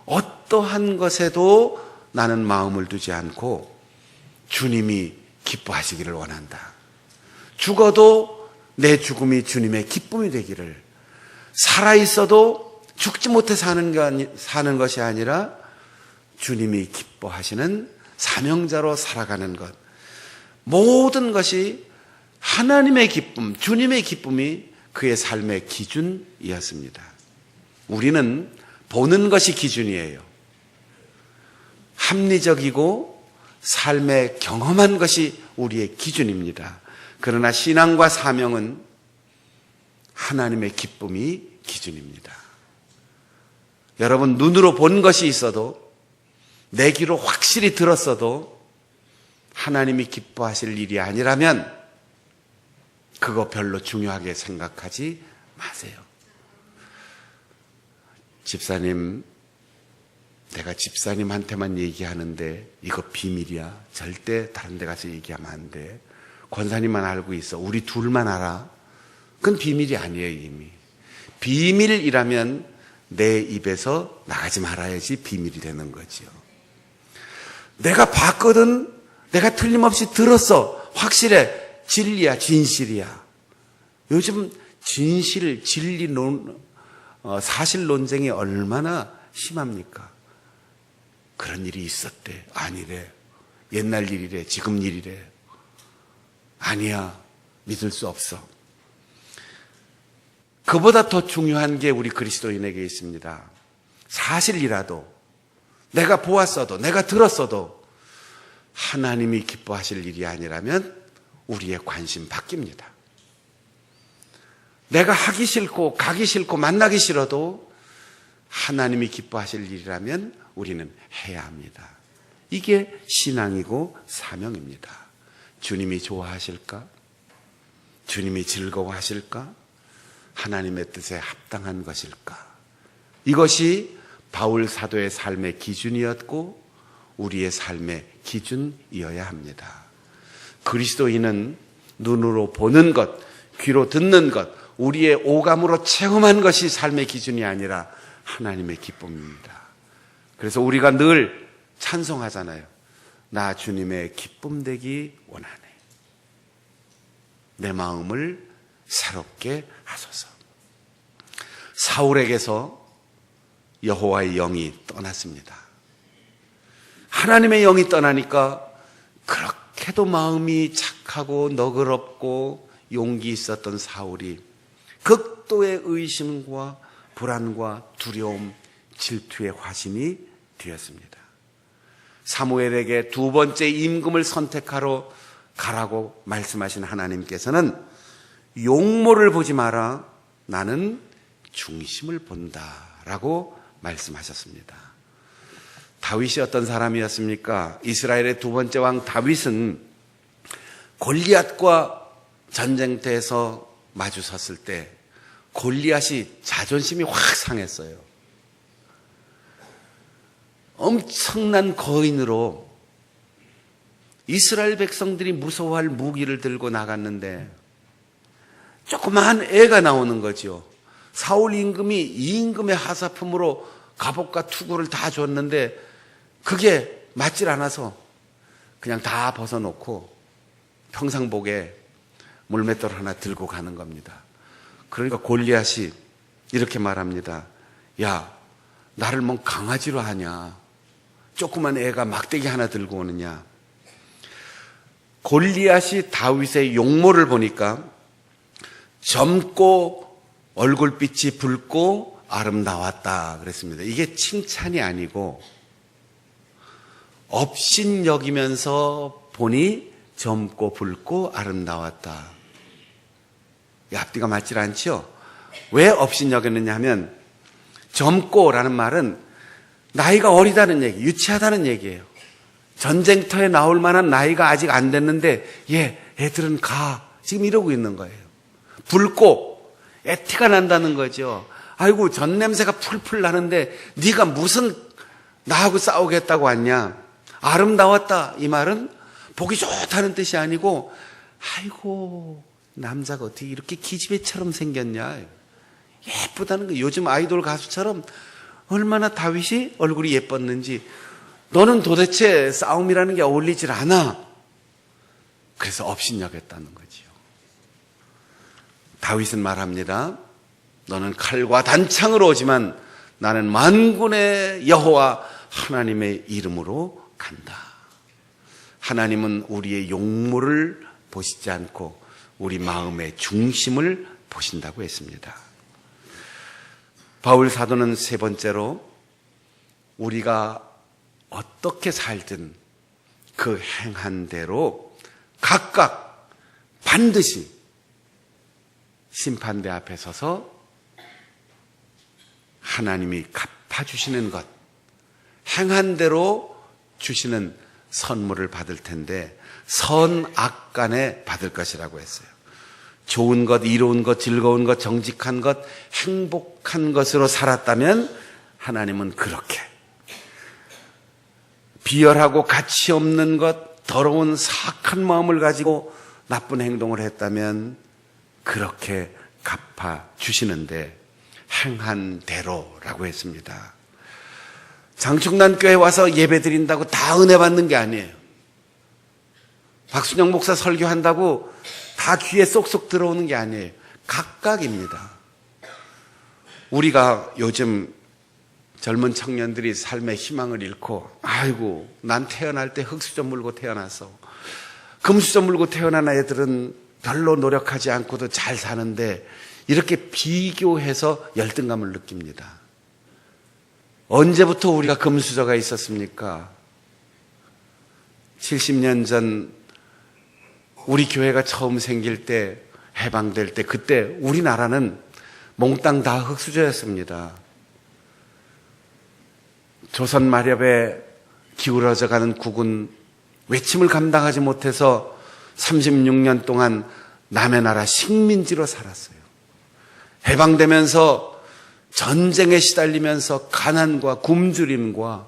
어떠한 것에도 나는 마음을 두지 않고 주님이 기뻐하시기를 원한다. 죽어도 내 죽음이 주님의 기쁨이 되기를, 살아있어도 죽지 못해 사는 것이 아니라 주님이 기뻐하시는 사명자로 살아가는 것. 모든 것이 하나님의 기쁨, 주님의 기쁨이 그의 삶의 기준이었습니다. 우리는 보는 것이 기준이에요. 합리적이고 삶에 경험한 것이 우리의 기준입니다. 그러나 신앙과 사명은 하나님의 기쁨이 기준입니다. 여러분, 눈으로 본 것이 있어도, 내 귀로 확실히 들었어도 하나님이 기뻐하실 일이 아니라면 그거 별로 중요하게 생각하지 마세요. 집사님, 내가 집사님한테만 얘기하는데 이거 비밀이야. 절대 다른 데 가서 얘기하면 안 돼. 권사님만 알고 있어. 우리 둘만 알아. 그건 비밀이 아니에요, 이미. 비밀이라면 내 입에서 나가지 말아야지 비밀이 되는 거죠. 내가 봤거든. 내가 틀림없이 들었어. 확실해. 진리야, 진실이야. 요즘 진실, 진리 사실 논쟁이 얼마나 심합니까? 그런 일이 있었대. 아니래. 옛날 일이래. 지금 일이래. 아니야. 믿을 수 없어. 그보다 더 중요한 게 우리 그리스도인에게 있습니다. 사실이라도, 내가 보았어도, 내가 들었어도 하나님이 기뻐하실 일이 아니라면 우리의 관심 바뀝니다. 내가 하기 싫고 가기 싫고 만나기 싫어도 하나님이 기뻐하실 일이라면 우리는 해야 합니다. 이게 신앙이고 사명입니다. 주님이 좋아하실까? 주님이 즐거워하실까? 하나님의 뜻에 합당한 것일까? 이것이 바울 사도의 삶의 기준이었고 우리의 삶의 기준이어야 합니다. 그리스도인은 눈으로 보는 것, 귀로 듣는 것, 우리의 오감으로 체험한 것이 삶의 기준이 아니라 하나님의 기쁨입니다. 그래서 우리가 늘 찬송하잖아요. 나 주님의 기쁨 되기 원하네. 내 마음을 새롭게 하소서. 사울에게서 여호와의 영이 떠났습니다. 하나님의 영이 떠나니까 그렇게도 마음이 착하고 너그럽고 용기 있었던 사울이 극도의 의심과 불안과 두려움, 질투의 화신이 되었습니다. 사무엘에게 두 번째 임금을 선택하러 가라고 말씀하신 하나님께서는 용모를 보지 마라. 나는 중심을 본다라고 말씀하셨습니다. 다윗이 어떤 사람이었습니까? 이스라엘의 두 번째 왕 다윗은 골리앗과 전쟁터에서 마주 섰을 때 골리앗이 자존심이 확 상했어요. 엄청난 거인으로 이스라엘 백성들이 무서워할 무기를 들고 나갔는데 조그마한 애가 나오는 거죠. 사울 임금이 이 임금의 하사품으로 갑옷과 투구를 다 줬는데 그게 맞질 않아서 그냥 다 벗어놓고 평상복에 물맷돌 하나 들고 가는 겁니다. 그러니까 골리앗이 이렇게 말합니다. 야, 나를 뭔 강아지로 하냐? 조그만 애가 막대기 하나 들고 오느냐? 골리앗이 다윗의 용모를 보니까 젊고 얼굴빛이 붉고 아름다웠다 그랬습니다. 이게 칭찬이 아니고 업신여기면서 보니 젊고 붉고 아름다웠다. 이 앞뒤가 맞질 않죠? 왜 업신여겼느냐 하면 젊고라는 말은 나이가 어리다는 얘기, 유치하다는 얘기예요. 전쟁터에 나올 만한 나이가 아직 안 됐는데 애들은 가. 지금 이러고 있는 거예요. 붉고 애티가 난다는 거죠. 아이고 전 냄새가 풀풀 나는데 네가 무슨 나하고 싸우겠다고 왔냐. 아름다웠다. 이 말은 보기 좋다는 뜻이 아니고 아이고 남자가 어떻게 이렇게 기집애처럼 생겼냐. 예쁘다는 거. 요즘 아이돌 가수처럼 얼마나 다윗이 얼굴이 예뻤는지. 너는 도대체 싸움이라는 게 어울리질 않아. 그래서 업신여겼다는 거지요. 다윗은 말합니다. 너는 칼과 단창으로 오지만 나는 만군의 여호와 하나님의 이름으로 간다. 하나님은 우리의 용모를 보시지 않고 우리 마음의 중심을 보신다고 했습니다. 바울 사도는 세 번째로 우리가 어떻게 살든 그 행한 대로 각각 반드시 심판대 앞에 서서 하나님이 갚아주시는 것, 행한 대로 주시는 선물을 받을 텐데 선악간에 받을 것이라고 했어요. 좋은 것, 이로운 것, 즐거운 것, 정직한 것, 행복한 것으로 살았다면 하나님은 그렇게 비열하고 가치 없는 것, 더러운 사악한 마음을 가지고 나쁜 행동을 했다면 그렇게 갚아주시는데 행한 대로라고 했습니다. 장충난 교회 와서 예배 드린다고 다 은혜 받는 게 아니에요. 박순영 목사 설교한다고 다 귀에 쏙쏙 들어오는 게 아니에요. 각각입니다. 우리가 요즘 젊은 청년들이 삶의 희망을 잃고 아이고 난 태어날 때 흙수저 물고 태어났어. 금수저 물고 태어난 애들은 별로 노력하지 않고도 잘 사는데 이렇게 비교해서 열등감을 느낍니다. 언제부터 우리가 금수저가 있었습니까? 70년 전 우리 교회가 처음 생길 때, 해방될 때, 그때 우리나라는 몽땅 다 흙수저였습니다. 조선 마렵에 기울어져 가는 국은 외침을 감당하지 못해서 36년 동안 남의 나라 식민지로 살았어요. 해방되면서 전쟁에 시달리면서 가난과 굶주림과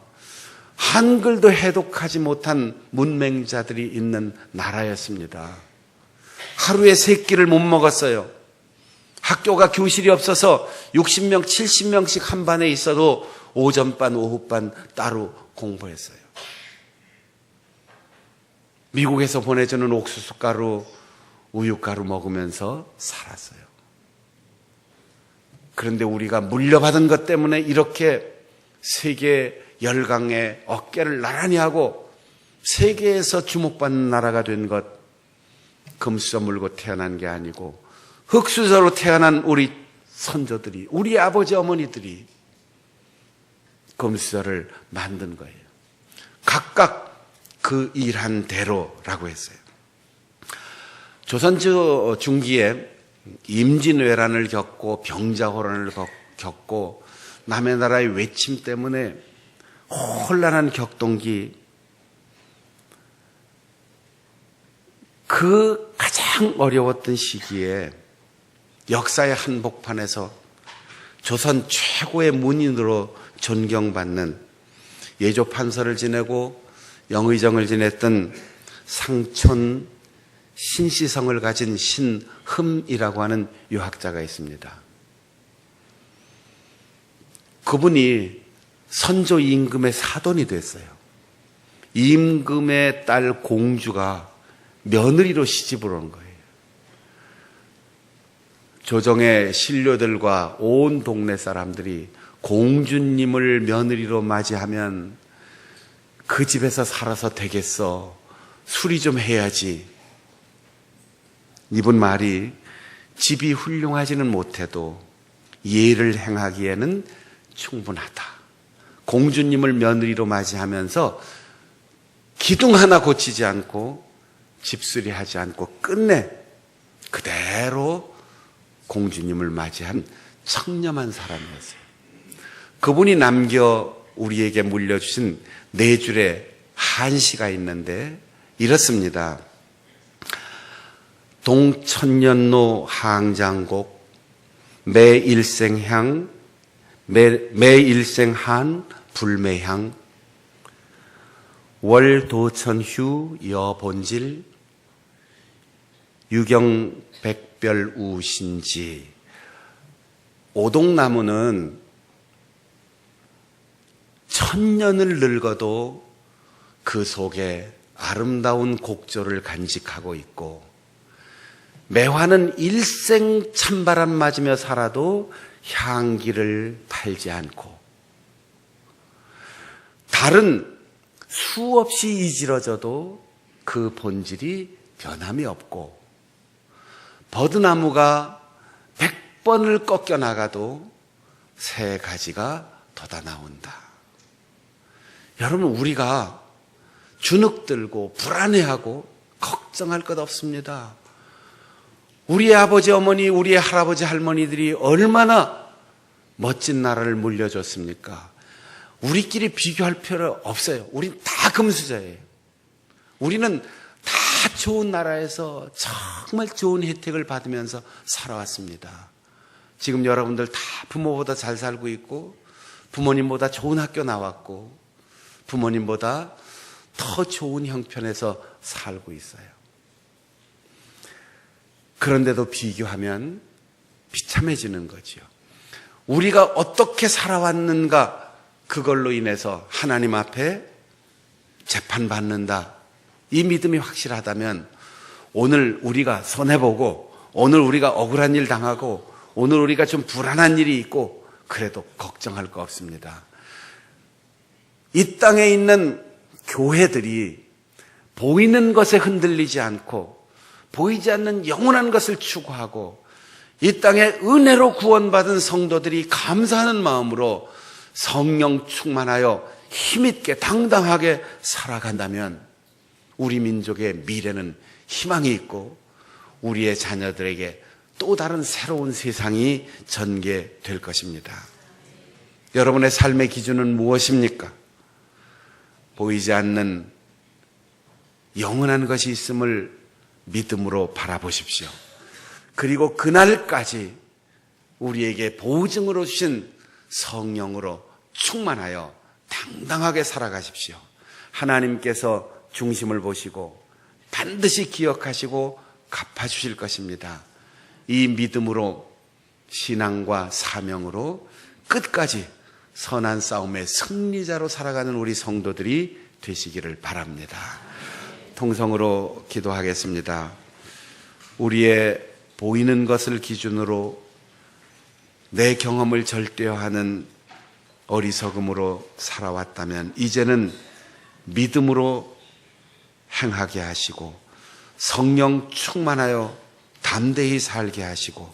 한글도 해독하지 못한 문맹자들이 있는 나라였습니다. 하루에 3끼를 못 먹었어요. 학교가 교실이 없어서 60명, 70명씩 한 반에 있어도 오전반, 오후반 따로 공부했어요. 미국에서 보내주는 옥수수가루, 우유가루 먹으면서 살았어요. 그런데 우리가 물려받은 것 때문에 이렇게 세계 열강의 어깨를 나란히 하고 세계에서 주목받는 나라가 된 것, 금수저 물고 태어난 게 아니고 흙수저로 태어난 우리 선조들이, 우리 아버지 어머니들이 금수저를 만든 거예요. 각각 그 일한 대로라고 했어요. 조선 중기에 임진왜란을 겪고 병자호란을 겪고 남의 나라의 외침 때문에 혼란한 격동기, 그 가장 어려웠던 시기에 역사의 한복판에서 조선 최고의 문인으로 존경받는 예조 판서를 지내고 영의정을 지냈던 상촌 신시성을 가진 신흠이라고 하는 유학자가 있습니다. 그분이 선조 임금의 사돈이 됐어요. 임금의 딸 공주가 며느리로 시집을 온 거예요. 조정의 신료들과 온 동네 사람들이 공주님을 며느리로 맞이하면 그 집에서 살아서 되겠어. 수리 좀 해야지. 이분 말이 집이 훌륭하지는 못해도 예를 행하기에는 충분하다. 공주님을 며느리로 맞이하면서 기둥 하나 고치지 않고 집수리하지 않고 끝내 그대로 공주님을 맞이한 청렴한 사람이었어요. 그분이 남겨 우리에게 물려주신 4줄의 한시가 있는데 이렇습니다. 동천년로 항장곡 매일생향 매일생한 불매향 월도천휴 여본질 유경백별우신지. 오동나무는 천년을 늙어도 그 속에 아름다운 곡조를 간직하고 있고, 매화는 일생 찬바람 맞으며 살아도 향기를 팔지 않고, 달은 수없이 이지러져도 그 본질이 변함이 없고, 버드나무가 100번을 꺾여 나가도 새 가지가 돋아 나온다. 여러분, 우리가 주눅들고 불안해하고 걱정할 것 없습니다. 우리의 아버지 어머니, 우리의 할아버지 할머니들이 얼마나 멋진 나라를 물려줬습니까? 우리끼리 비교할 필요 없어요. 우린 다 금수저예요. 우리는 다 좋은 나라에서 정말 좋은 혜택을 받으면서 살아왔습니다. 지금 여러분들 다 부모보다 잘 살고 있고, 부모님보다 좋은 학교 나왔고, 부모님보다 더 좋은 형편에서 살고 있어요. 그런데도 비교하면 비참해지는 거지요. 우리가 어떻게 살아왔는가, 그걸로 인해서 하나님 앞에 재판받는다. 이 믿음이 확실하다면 오늘 우리가 손해보고, 오늘 우리가 억울한 일 당하고, 오늘 우리가 좀 불안한 일이 있고, 그래도 걱정할 거 없습니다. 이 땅에 있는 교회들이 보이는 것에 흔들리지 않고 보이지 않는 영원한 것을 추구하고, 이 땅에 은혜로 구원받은 성도들이 감사하는 마음으로 성령 충만하여 힘있게 당당하게 살아간다면 우리 민족의 미래는 희망이 있고, 우리의 자녀들에게 또 다른 새로운 세상이 전개될 것입니다. 여러분의 삶의 기준은 무엇입니까? 보이지 않는 영원한 것이 있음을 믿음으로 바라보십시오. 그리고 그날까지 우리에게 보증으로 주신 성령으로 충만하여 당당하게 살아가십시오. 하나님께서 중심을 보시고 반드시 기억하시고 갚아주실 것입니다. 이 믿음으로, 신앙과 사명으로 끝까지 선한 싸움의 승리자로 살아가는 우리 성도들이 되시기를 바랍니다. 통성으로 기도하겠습니다. 우리의 보이는 것을 기준으로 내 경험을 절대화하는 어리석음으로 살아왔다면 이제는 믿음으로 행하게 하시고, 성령 충만하여 담대히 살게 하시고,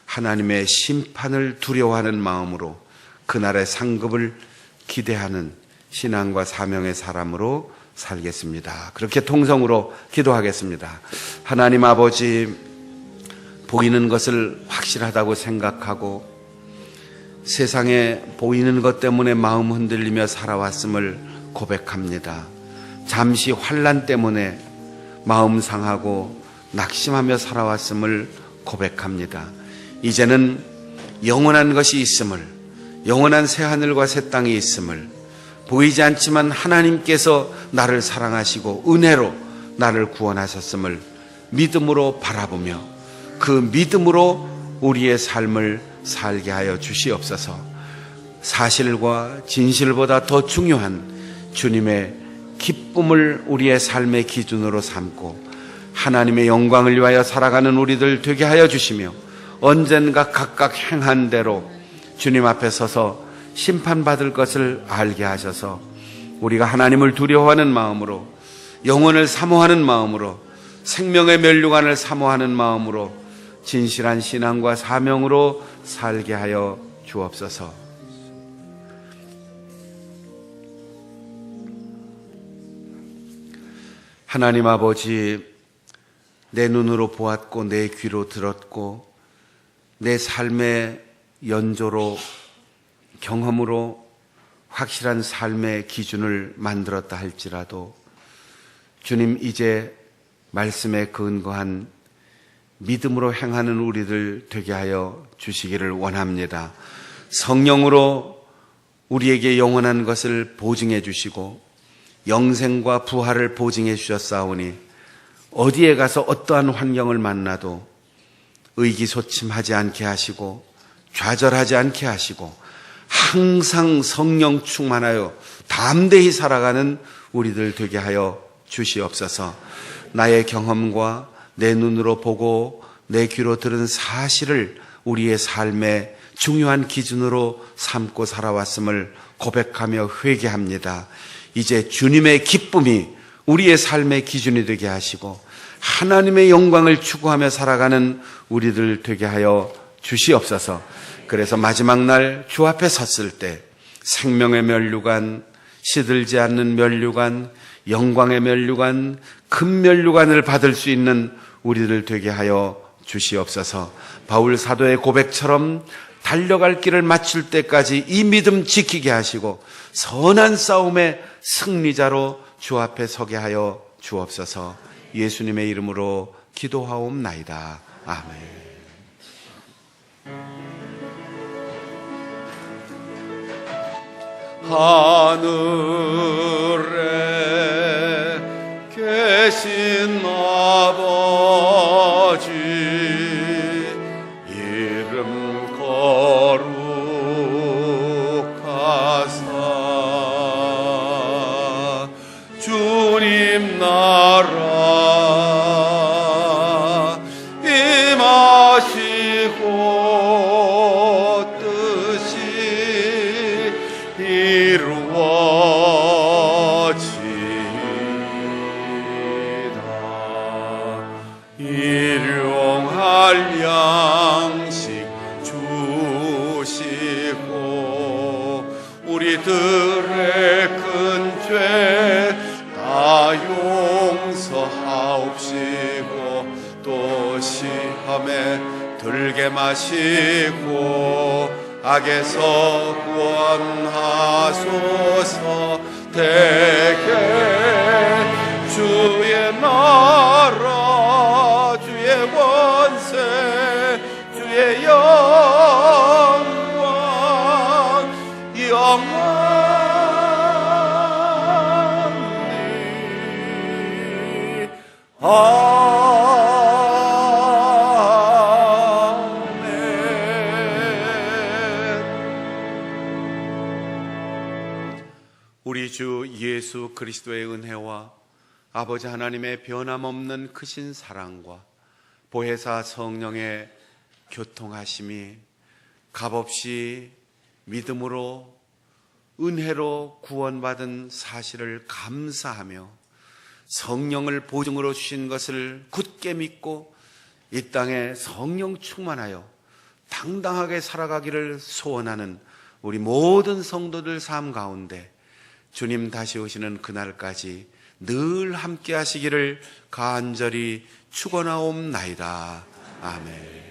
하나님의 심판을 두려워하는 마음으로 그날의 상급을 기대하는 신앙과 사명의 사람으로 살겠습니다. 그렇게 통성으로 기도하겠습니다. 하나님 아버지, 보이는 것을 확실하다고 생각하고 세상에 보이는 것 때문에 마음 흔들리며 살아왔음을 고백합니다. 잠시 환난 때문에 마음 상하고 낙심하며 살아왔음을 고백합니다. 이제는 영원한 것이 있음을, 영원한 새하늘과 새 땅이 있음을, 보이지 않지만 하나님께서 나를 사랑하시고 은혜로 나를 구원하셨음을 믿음으로 바라보며 그 믿음으로 우리의 삶을 살게 하여 주시옵소서. 사실과 진실보다 더 중요한 주님의 기쁨을 우리의 삶의 기준으로 삼고 하나님의 영광을 위하여 살아가는 우리들 되게 하여 주시며, 언젠가 각각 행한 대로 주님 앞에 서서 심판받을 것을 알게 하셔서 우리가 하나님을 두려워하는 마음으로, 영혼을 사모하는 마음으로, 생명의 면류관을 사모하는 마음으로 진실한 신앙과 사명으로 살게 하여 주옵소서. 하나님 아버지, 내 눈으로 보았고 내 귀로 들었고 내 삶의 연조로 경험으로 확실한 삶의 기준을 만들었다 할지라도 주님, 이제 말씀에 근거한 믿음으로 행하는 우리들 되게 하여 주시기를 원합니다. 성령으로 우리에게 영원한 것을 보증해 주시고 영생과 부활을 보증해 주셨사오니 어디에 가서 어떠한 환경을 만나도 의기소침하지 않게 하시고 좌절하지 않게 하시고 항상 성령 충만하여 담대히 살아가는 우리들 되게 하여 주시옵소서. 나의 경험과 내 눈으로 보고 내 귀로 들은 사실을 우리의 삶에 중요한 기준으로 삼고 살아왔음을 고백하며 회개합니다. 이제 주님의 기쁨이 우리의 삶의 기준이 되게 하시고 하나님의 영광을 추구하며 살아가는 우리들 되게 하여 주시옵소서. 그래서 마지막 날 주 앞에 섰을 때 생명의 면류관, 시들지 않는 면류관, 영광의 면류관, 금 면류관을 받을 수 있는 우리들 되게 하여 주시옵소서. 바울 사도의 고백처럼 달려갈 길을 마칠 때까지 이 믿음 지키게 하시고 선한 싸움의 승리자로 주 앞에 서게 하여 주옵소서. 예수님의 이름으로 기도하옵나이다. 아멘. 하늘에 계신 아버지 이름 거룩하사 주님 나라 임하시고 뜻이 이루어지이다. 일용할 양식 주시고 우리들의 큰 죄 다 용서하옵시고 또 시험에 들게 마시고 악에서 구원하소서. 대개 주의 나라 주의 권세 주의 영광 영원히 우리 주 예수 그리스도의 은혜와 아버지 하나님의 변함없는 크신 사랑과 보혜사 성령의 교통하심이 값없이 믿음으로 은혜로 구원받은 사실을 감사하며 성령을 보증으로 주신 것을 굳게 믿고 이 땅에 성령 충만하여 당당하게 살아가기를 소원하는 우리 모든 성도들 삶 가운데 주님 다시 오시는 그날까지 늘 함께 하시기를 간절히 축원하옵나이다. 아멘.